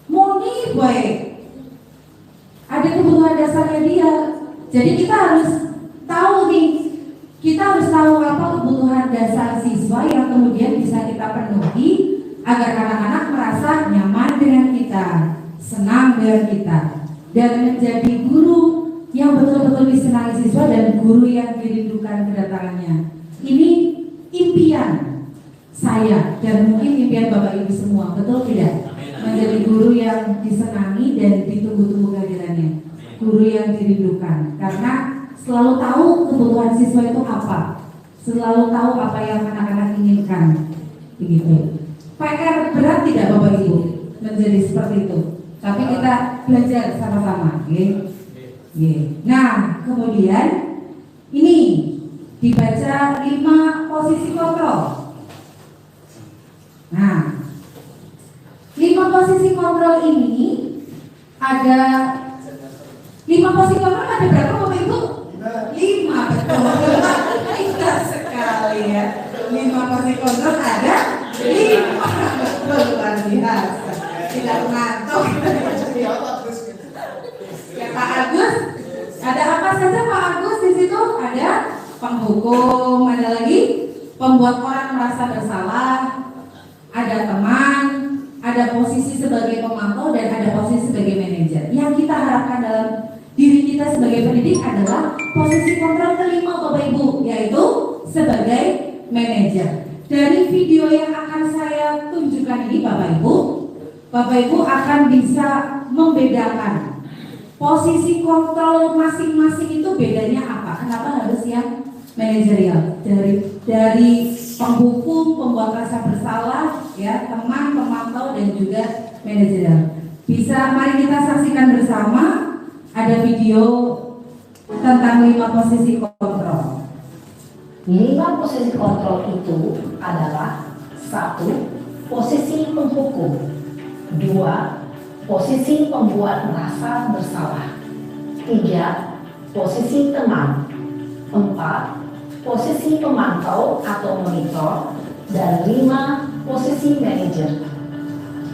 Moni baik, ada kebutuhan dasarnya dia. Jadi kita harus tahu nih dasar siswa yang kemudian bisa kita penuhi agar anak-anak merasa nyaman dengan kita, senang dengan kita, dan menjadi guru yang betul-betul disenangi siswa dan guru yang dirindukan kedatangannya. Ini impian saya dan mungkin impian Bapak Ibu semua, betul tidak? Menjadi guru yang disenangi dan ditunggu-tunggu kehadirannya, guru yang dirindukan, karena selalu tahu kebutuhan siswa itu apa, selalu tahu apa yang anak-anak inginkan, begitu. PR berat tidak Bapak Ibu menjadi seperti itu, tapi kita belajar sama-sama, gitu. Nah, kemudian ini dibaca 5 posisi kontrol. Nah, 5 posisi kontrol ini ada 5 posisi kontrol ada berapa Bapak Ibu? 5, betul. Indah sekali ya. 5 posisi kontrol ada 5. Luar biasa. Tidak ngantuk. Ya Pak Agus, ada apa saja Pak Agus di situ? Ada penghukum, ada lagi pembuat orang merasa bersalah, ada teman, ada posisi sebagai pemantau, dan ada posisi sebagai manajer. Yang kita harapkan dalam diri kita sebagai pendidik adalah posisi kontrol kelima Bapak Ibu, yaitu sebagai manajer. Dari video yang akan saya tunjukkan ini Bapak Ibu akan bisa membedakan posisi kontrol masing-masing itu bedanya apa? Kenapa harus yang manajerial? Dari penghukum, pembuat rasa bersalah, ya, teman, pemantau, dan juga manajerial. Bisa mari kita saksikan bersama, ada video tentang 5 posisi kontrol. 5 posisi kontrol itu adalah 1. Posisi penghukum, 2. Posisi pembuat merasa bersalah, 3. Posisi teman, 4. Posisi pemantau atau monitor, dan 5. Posisi manajer.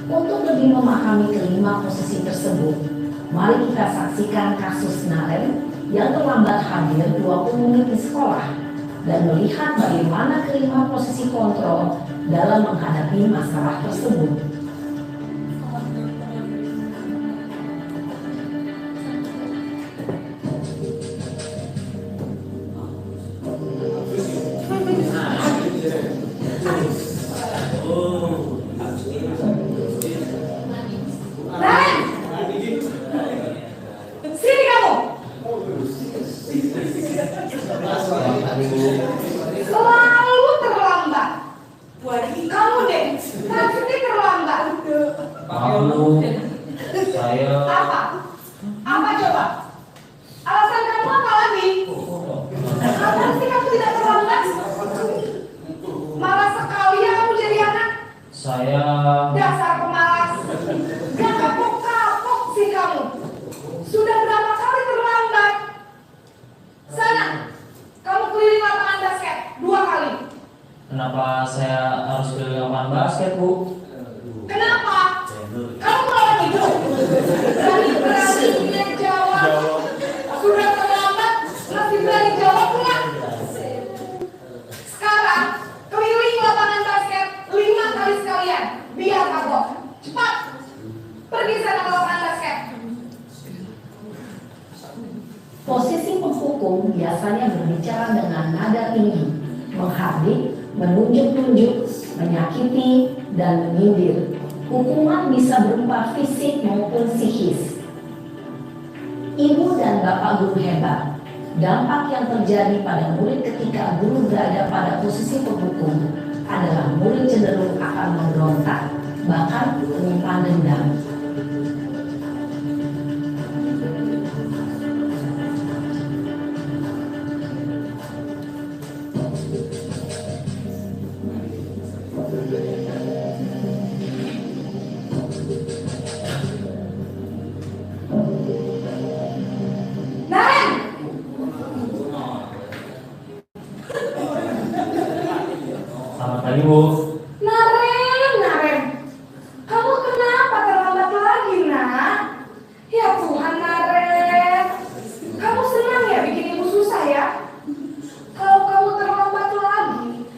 Untuk lebih memahami kelima posisi tersebut, mari kita saksikan kasus Naren yang terlambat hadir 20 menit di sekolah dan melihat bagaimana kelima posisi kontrol dalam menghadapi masalah tersebut. Sini kamu. Selalu terlambat. Kamu deh, pasti terlambat. Saya Apa? Apa coba? Alasan kamu apa lagi? Apa sih kamu tidak terlambat? Malas sekali ya kamu jadi anak. saya Dasar pemalas. Gak kapok-kapok sih kamu. Sudah berapa kali terlambat? Sana, kamu keliling lapangan basket 2 kali. kenapa saya harus keliling lapangan basket, Bu? Kenapa? Kamu melawan itu. Berani dia jawab. Sudah terlambat, masih berani jawab enggak? Sekarang keliling lapangan basket 5 kali sekalian. Biar kapok. Cepat. Pergi sana ke lapangan basket. Posisi penghukum biasanya berbicara dengan nada tinggi, menghardik, menunjuk-nunjuk, menyakiti, dan menyindir. Hukuman bisa berupa fisik maupun psikis. Ibu dan bapak guru hebat. Dampak yang terjadi pada murid ketika guru berada pada posisi penghukum adalah murid cenderung akan memberontak, bahkan menyimpan dendam. Naren, Selamat pagi, Bu. Naren. Kamu kenapa terlambat lagi, nak? Ya Tuhan, Naren. Kamu senang ya bikin ibu susah ya? Kalau kamu terlambat lagi,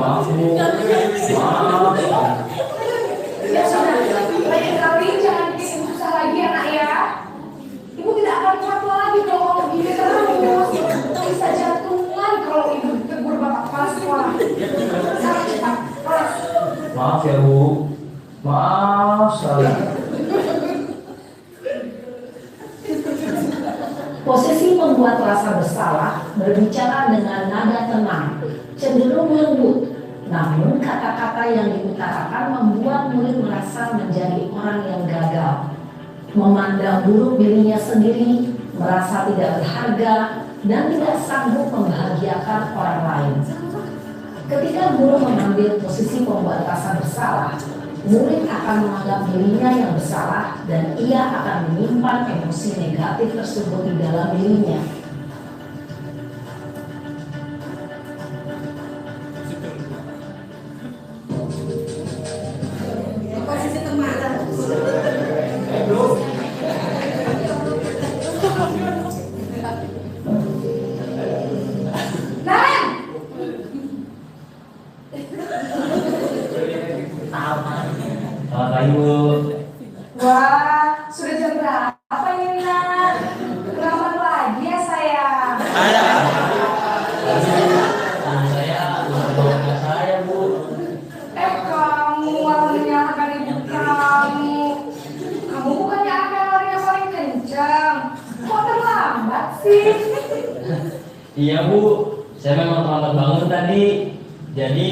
Maaf Bu. Maaf. Ya sudah, lain kali jangan bikin ibu susah lagi ya nak ya. Ibu tidak akan kuat lagi kalau kamu gini terus. Bisa jantungan kalau ibu ditegur bapak kepala sekolah. Sekarang cepat, kelas. Maaf ya Bu. Maaf sekali. Posisi membuat rasa bersalah berbicara dengan nada tenang, cenderung lembut. Namun kata-kata yang diutarakan membuat murid merasa menjadi orang yang gagal, memandang buruk dirinya sendiri, merasa tidak berharga, dan tidak sanggup membahagiakan orang lain. Ketika guru mengambil posisi pembuat rasa bersalah, murid akan menganggap dirinya yang bersalah dan ia akan menyimpan emosi negatif tersebut di dalam dirinya. Selamat pagi Bu. Wah, sudah jam berapa ini nak? Terlambat lagi ya sayang. Saya bawa saya Bu. Kamu malah menyalahkan ibu kamu. Kamu bukannya anak yang larinya paling kencang. Kok terlambat sih? Iya Bu, saya memang terlambat bangun tadi. Jadi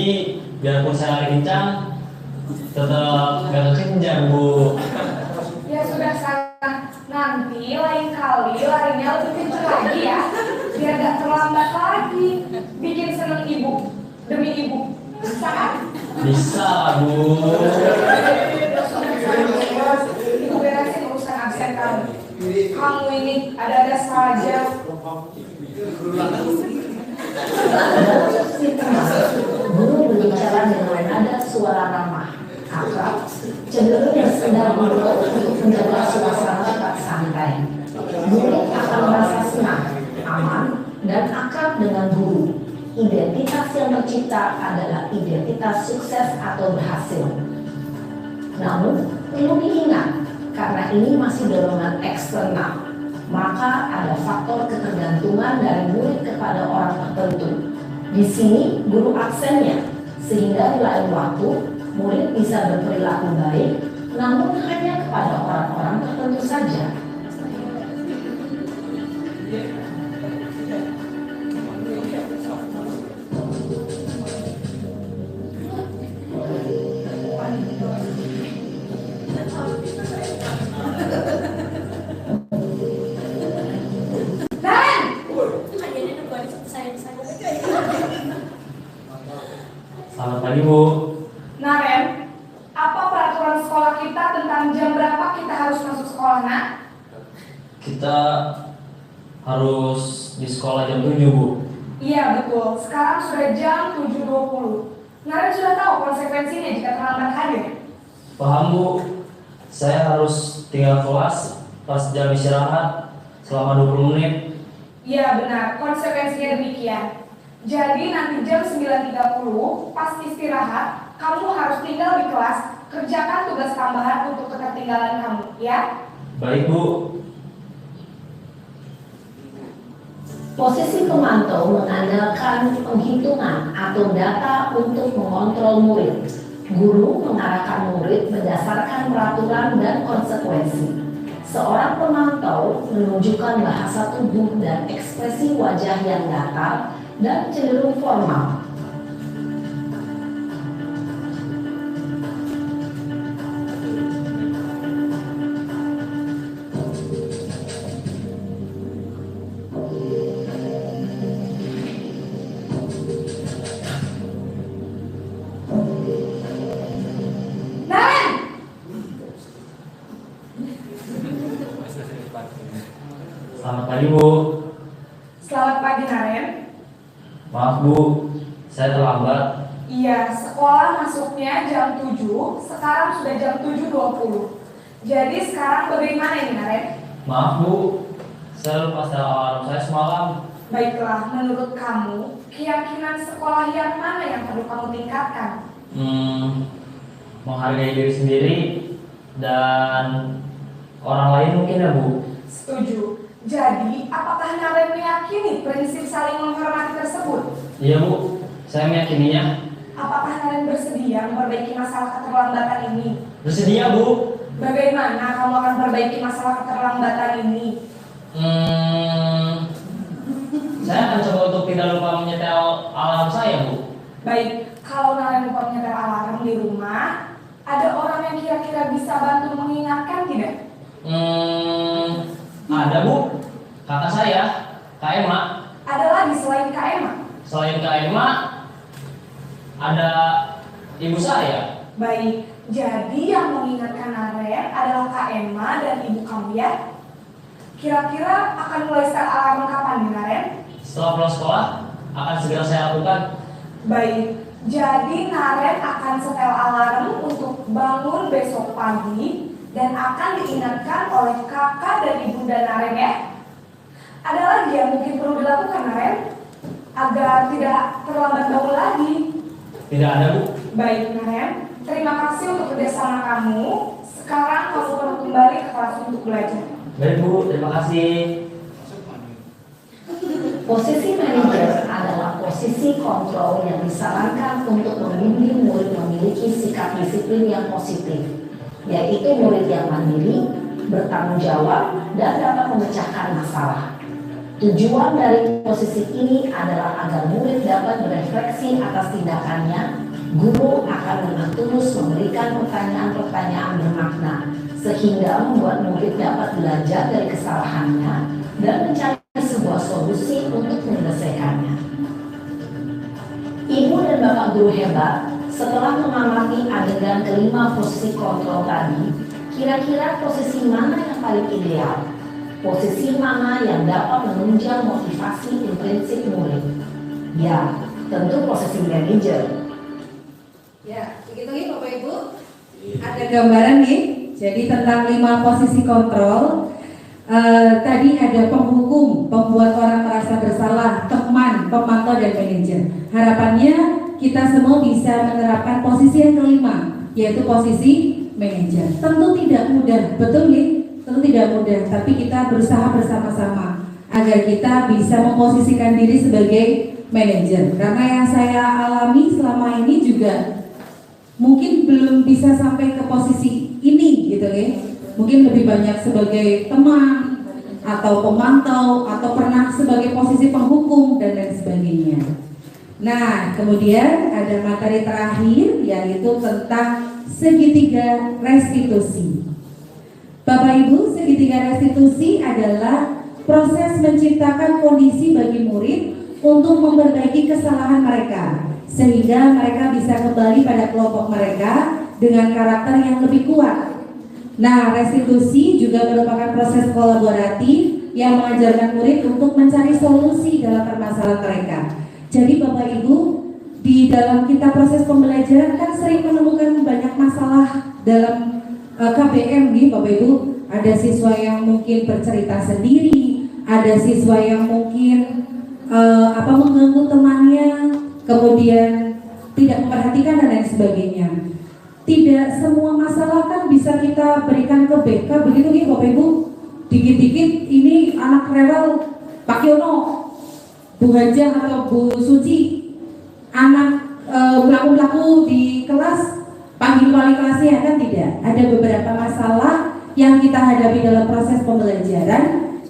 biarpun saya lari kencang, tetap gak kekenjang Bu. Ya sudah sayang. Nanti lain kali larinya lebih kencang lagi ya. Biar gak terlambat lagi. Bikin seneng ibu. Demi ibu. Bisa kan? Bisa Bu. Ibu beresin urusan absen kamu. Kamu ini ada-ada saja. Guru berbicara dengan nada suara ramah, akrab, cenderung yang sedang untuk menjaga suasana tetap santai. Murid akan merasa senang, aman, dan akrab dengan guru. Identitas yang tercipta adalah identitas sukses atau berhasil. Namun, perlu diingat, karena ini masih dorongan eksternal, maka ada faktor ketergantungan dari murid kepada orang tertentu. Di sini guru aksennya, sehingga di lain waktu murid bisa berperilaku baik, namun hanya kepada orang-orang tertentu saja. Selamat pagi Bu. Naren, apa peraturan sekolah kita tentang jam berapa kita harus masuk sekolah, nak? Kita harus di sekolah jam 7 Bu. Iya betul, sekarang sudah jam 7.20. Naren sudah tahu konsekuensinya jika terlambat hadir. Paham Bu. Saya harus tinggal kelas pas jam istirahat selama 20 menit. Iya benar, konsekuensinya demikian. Jadi nanti jam 9.30 pas istirahat, kamu harus tinggal di kelas, kerjakan tugas tambahan untuk ketertinggalan kamu, ya? Baik Bu. Posisi pemantau mengandalkan penghitungan atau data untuk mengontrol murid. Guru mengarahkan murid berdasarkan peraturan dan konsekuensi. Seorang pemantau menunjukkan bahasa tubuh dan ekspresi wajah yang datar dan cenderung formal. Selamat pagi Bu. Selamat pagi Naren. Maaf Bu, saya terlambat. Iya, sekolah masuknya jam 7, sekarang sudah jam 7.20. Jadi sekarang bagaimana ini Naren? Maaf Bu, saya lupa setel alarm saya semalam. Baiklah, menurut kamu, keyakinan sekolah yang mana yang perlu kamu tingkatkan? Menghargai diri sendiri dan orang lain mungkin ya Bu. Setuju. Jadi, apakah Naren meyakini prinsip saling menghormati tersebut? Iya Bu, saya meyakininya. Apakah Naren bersedia memperbaiki masalah keterlambatan ini? Bersedia Bu. Bagaimana kamu akan perbaiki masalah keterlambatan ini? Saya akan coba untuk tidak lupa menyetel alarm saya Bu. Baik, kalau Naren lupa menyetel alarm di rumah, ada orang yang kira-kira bisa bantu mengingatkan tidak? Ada Bu, kakak saya, Kak Emma. Ada lagi selain Kak Emma? Selain Kak Emma, ada ibu saya. Baik, jadi yang mengingatkan Naren adalah Kak Emma dan ibu kamu ya? Kira-kira akan mulai start alarm kapan nih Naren? Setelah pulang sekolah, akan segera saya lakukan. Baik, jadi Naren akan setel alarm untuk bangun besok pagi dan akan diingatkan oleh kakak dan ibunda Naren ya. Ada lagi yang mungkin perlu dilakukan Naren agar tidak terlambat bangun lagi? Tidak ada Bu. Baik Naren, terima kasih untuk kerjasama kamu. Sekarang kamu perlu kembali ke kelas untuk belajar. Baik Bu, terima kasih. Posisi manajer adalah posisi kontrol yang disarankan untuk membimbing murid memiliki sikap disiplin yang positif, yaitu murid yang mandiri, bertanggung jawab, dan dapat memecahkan masalah. Tujuan dari posisi ini adalah agar murid dapat berefleksi atas tindakannya. Guru akan dengan tulus memberikan pertanyaan-pertanyaan bermakna, sehingga membuat murid dapat belajar dari kesalahannya dan mencari sebuah solusi untuk menyelesaikannya. Ibu dan bapak guru hebat, setelah mengamati adegan kelima posisi kontrol tadi, kira-kira posisi mana yang paling ideal? Posisi mana yang dapat menunjang motivasi intrinsik murid? Ya, tentu posisi manajer. Ya, begitu Bapak Ibu. Ada gambaran nih. Jadi tentang 5 posisi kontrol. Tadi ada penghukum, pembuat orang merasa bersalah, teman, pemantau, dan manajer. Harapannya kita semua bisa menerapkan posisi yang kelima, yaitu posisi manajer. Tentu tidak mudah, betul nih? Tentu tidak mudah, tapi kita berusaha bersama-sama agar kita bisa memposisikan diri sebagai manajer. Karena yang saya alami selama ini juga mungkin belum bisa sampai ke posisi ini gitu ya. Mungkin lebih banyak sebagai teman atau pemantau atau pernah sebagai posisi penghukum dan lain sebagainya. Nah, kemudian ada materi terakhir yaitu tentang segitiga restitusi. Bapak Ibu, segitiga restitusi adalah proses menciptakan kondisi bagi murid untuk memperbaiki kesalahan mereka sehingga mereka bisa kembali pada kelompok mereka dengan karakter yang lebih kuat. Nah, restitusi juga merupakan proses kolaboratif yang mengajarkan murid untuk mencari solusi dalam permasalahan mereka. Jadi Bapak Ibu, di dalam kita proses pembelajaran kan sering menemukan banyak masalah dalam KBM nih Bapak Ibu. Ada siswa yang mungkin bercerita sendiri, ada siswa yang mungkin mengganggu temannya, kemudian tidak memperhatikan dan lain sebagainya. Tidak semua masalah kan bisa kita berikan ke BK begitu ya Bapak Ibu. Dikit-dikit ini anak rewel Pak Yono, Bu Hajah atau Bu Suci, anak pelaku-pelaku di kelas panggil wali kelasnya kan tidak. Ada beberapa masalah yang kita hadapi dalam proses pembelajaran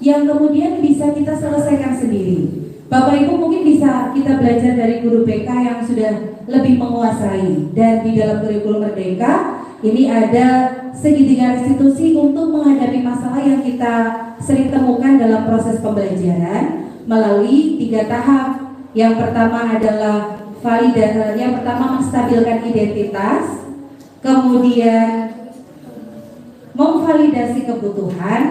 yang kemudian bisa kita selesaikan sendiri. Bapak Ibu mungkin bisa kita belajar dari guru BK yang sudah lebih menguasai. Dan di dalam kurikulum Merdeka ini ada segitiga restitusi untuk menghadapi masalah yang kita sering temukan dalam proses pembelajaran melalui 3 tahap. Yang pertama adalah validasi, yang pertama menstabilkan identitas, kemudian memvalidasi kebutuhan,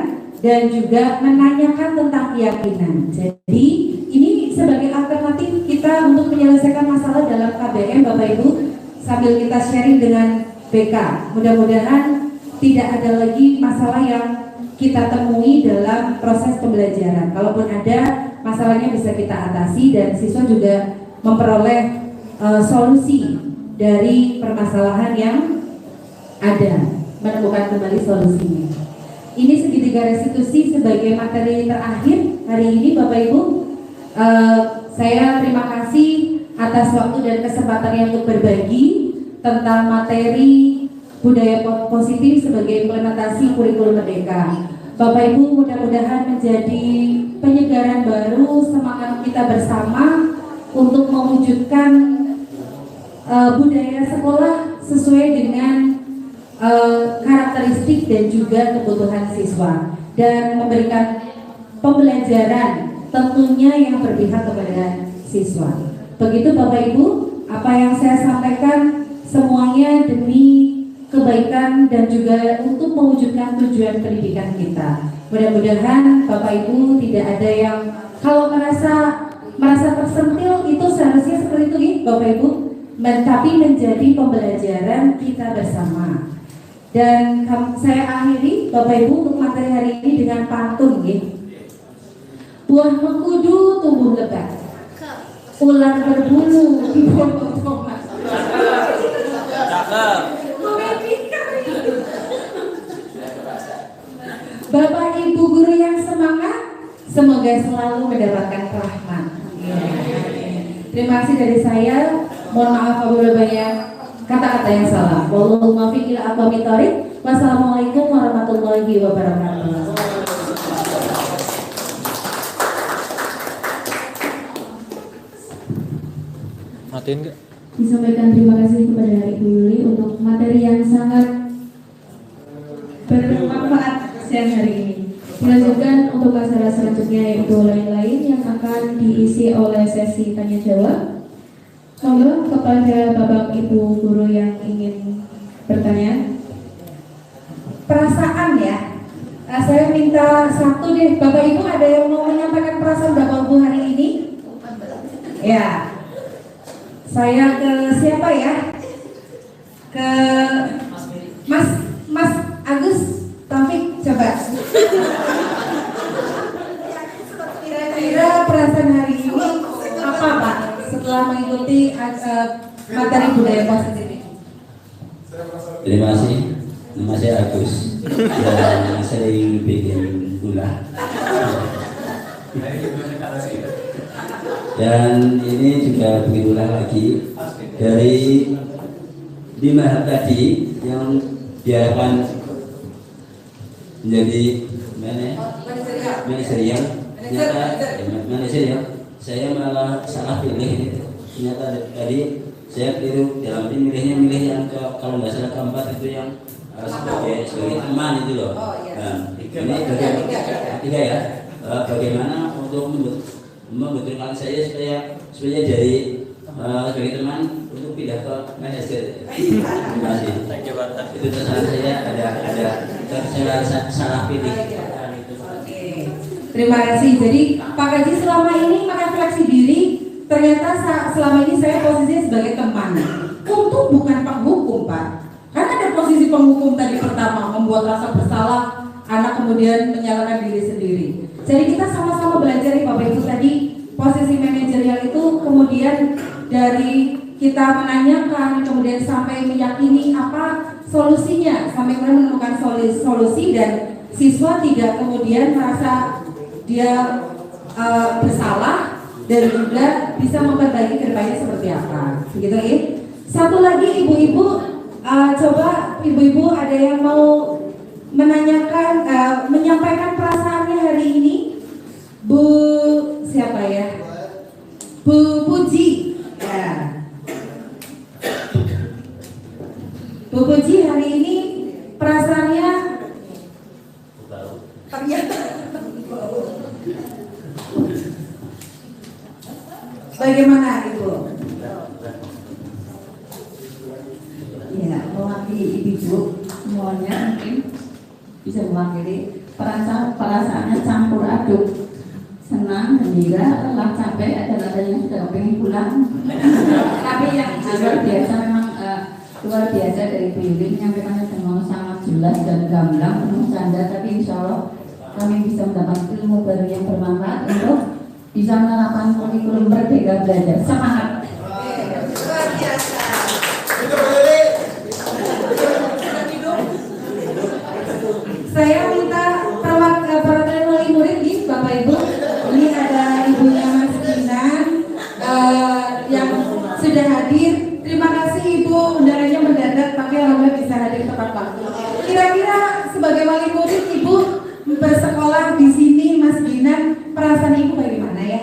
dan juga menanyakan tentang keyakinan. Jadi ini sebagai alternatif kita untuk menyelesaikan masalah dalam KBM Bapak Ibu sambil kita sharing dengan BK. Mudah-mudahan tidak ada lagi masalah yang kita temui dalam proses pembelajaran. Kalaupun ada, masalahnya bisa kita atasi dan siswa juga memperoleh solusi dari permasalahan yang ada, menemukan kembali solusinya. Ini segitiga restitusi sebagai materi terakhir hari ini, Bapak Ibu. Saya terima kasih atas waktu dan kesempatannya untuk berbagi tentang materi budaya positif sebagai implementasi kurikulum merdeka. Bapak Ibu, mudah-mudahan menjadi penyegaran baru semangat kita bersama untuk mewujudkan budaya sekolah sesuai dengan karakteristik dan juga kebutuhan siswa, dan memberikan pembelajaran tentunya yang berpihak kepada siswa. Begitu Bapak Ibu, apa yang saya sampaikan semuanya demi kebaikan dan juga untuk mewujudkan tujuan pendidikan kita. Mudah-mudahan Bapak Ibu tidak ada yang kalau merasa tersentil, itu seharusnya seperti itu ya Bapak Ibu, tapi menjadi pembelajaran kita bersama. Dan saya akhiri Bapak Ibu untuk materi hari ini dengan pantun ya. Buah mengkudu tumbuh lebat, ular berbulu dipotong tomat. Bapak Ibu guru yang semangat, semoga selalu mendapatkan rahmat. Terima kasih dari saya. Mohon maaf apabila banyak kata-kata yang salah. Wallahu muwaffiq ila aqwamit thoriq. Wassalamualaikum warahmatullahi wabarakatuh. Matiin nggak? Disampaikan terima kasih kepada Ibu Yuli untuk materi yang sangat bermanfaat siang hari ini. Dilanjutkan untuk acara selanjutnya yaitu lain-lain yang akan diisi oleh sesi tanya jawab. Monggo kepada Bapak Ibu guru yang ingin bertanya. Perasaan ya, saya minta satu deh, Bapak Ibu ada yang mau menyampaikan perasaan Bapak Ibu hari ini? Ya. Saya ke siapa ya? Ke Mas Agus Taufik, coba. Kira-kira perasaan hari ini apa Pak setelah mengikuti materi budaya positif ini? Terima kasih. Nama saya Agus yang sering bikin gula. Dan ini juga begitulah lagi dari 5 hal tadi yang diharapkan menjadi manajerial. Saya malah salah pilih. Ternyata tadi saya keliru dalam milih yang kalau nggak salah keempat itu yang sebagai teman itu loh. Nah, ini ketiga ya. Bagaimana untuk membetulkan saya supaya dari sebagai teman untuk pindah ke manajer. Terima kasih. Itu kesalahan saya ada salah pilih. Terima kasih. Jadi Pak Kaji selama ini merefleksi diri, ternyata selama ini saya posisinya sebagai teman. Untung bukan penghukum Pak. Karena ada posisi penghukum tadi pertama membuat rasa bersalah anak kemudian menyalahkan diri sendiri. Jadi kita sama-sama belajar nih Bapak Ibu tadi, posisi manajerial itu kemudian dari kita menanyakan kemudian sampai meyakini apa solusinya, sampai kemudian menemukan solusi dan siswa tidak kemudian merasa dia bersalah dan juga bisa memperbaiki kedepannya seperti apa. Begitu ya. Satu lagi ibu-ibu, coba ibu-ibu ada yang mau menanyakan, menyampaikan perasaannya hari ini. Bu siapa ya? Bu Puji. Ya. Bu Puji hari ini perasaannya ternyata bagaimana Ibu? Ya, mewakili ibu semuanya mungkin bisa mewakili perasaannya campur aduk, senang, gembira, lelah, capek, ada yang sudah pengen pulang. Tapi yang luar biasa memang luar biasa dari Bu Yuli menyampaikannya dengan sangat jelas dan gamblang, penuh canda, tapi insya Allah kami bisa mendapat ilmu baru yang bermanfaat untuk bisa menerapkan kurikulum Merdeka Belajar. Semangat. Luar biasa. Saya minta perwakilan wali murid nih, Bapak Ibu. Ini ada ibunya Mas Dinan yang sudah hadir. Terima kasih Ibu, undangannya mendadak, tapi alhamdulillah bisa hadir tepat waktu. Kira-kira sebagai wali murid Ibu bersekolah di sini, Mas Dinan, perasaan Ibu bagaimana ya?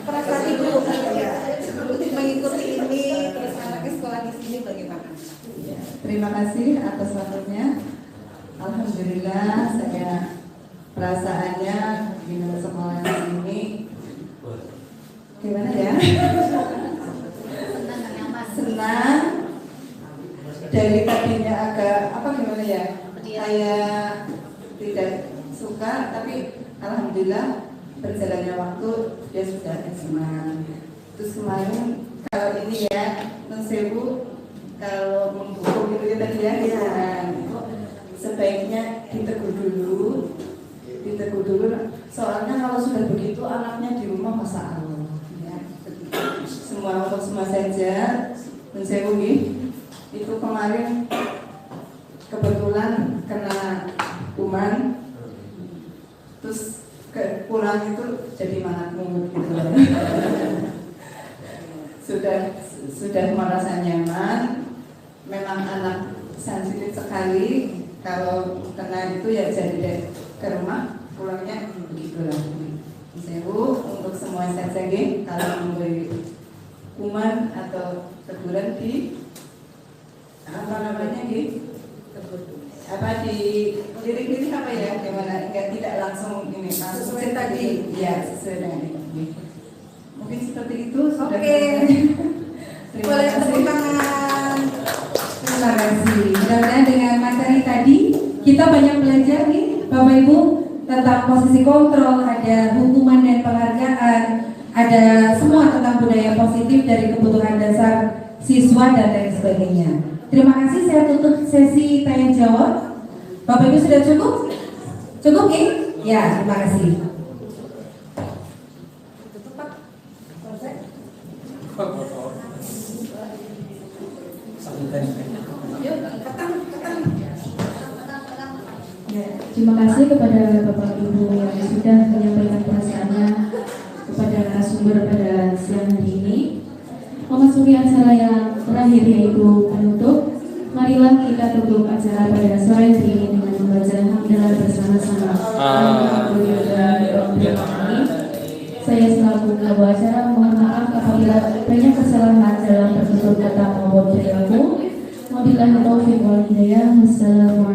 Perasaan Ibu mengikuti ini, terus anaknya sekolah di sini bagaimana? Terima kasih atas waktunya. Alhamdulillah saya perasaannya di sekolah di sini gimana ya? Senang. Dari tadinya agak apa gimana ya? Saya tidak suka, tapi alhamdulillah berjalannya waktu dia sudah senang. Terus kemarin kalau ini ya, Mensebu kalau membuku gitu ya tadi ya, sebaiknya ditegur dulu. Soalnya kalau sudah begitu anaknya di rumah masa Allah. Ya, semua untuk semua saja. Mensebu itu kemarin kebetulan kena kuman, terus pulang itu jadi manatmu gitu. sudah merasa nyaman. Memang anak sensitif sekali, kalau kena itu ya jadi deh ke rumah, pulangnya begitulah. Sewu untuk semua saja kalau memberi kuman atau teguran di apa namanya apa di lirik-lirik apa ya, gimana enggak tidak langsung ini sesuai tadi ya, sesuai dengan ini. Mungkin seperti itu. Oke. Boleh tepuk tangan. Terima kasih. Mudah-mudahan dengan materi tadi kita banyak belajar nih Bapak Ibu tentang posisi kontrol, ada hukuman dan penghargaan, ada semua tentang budaya positif dari kebutuhan dasar siswa dan lain sebagainya. Terima kasih, saya tutup sesi tanya jawab. Bapak Ibu sudah cukup? Cukup ya? Ya, terima kasih. Terima kasih kepada Bapak Ibu yang sudah menyampaikan perasaannya kepada narasumber pada siang hari ini. Memasuki acara yang terakhir yaitu penutup. Marilah kita tutup acara pada sore hari ini dengan membaca hamdalah bersama-sama. Saya selaku pembawa acara mohon maaf apabila banyak kesalahan dalam bertutur kata maupun perilaku. Wabillahi taufiq wal hidayah. Wassalamualaikum.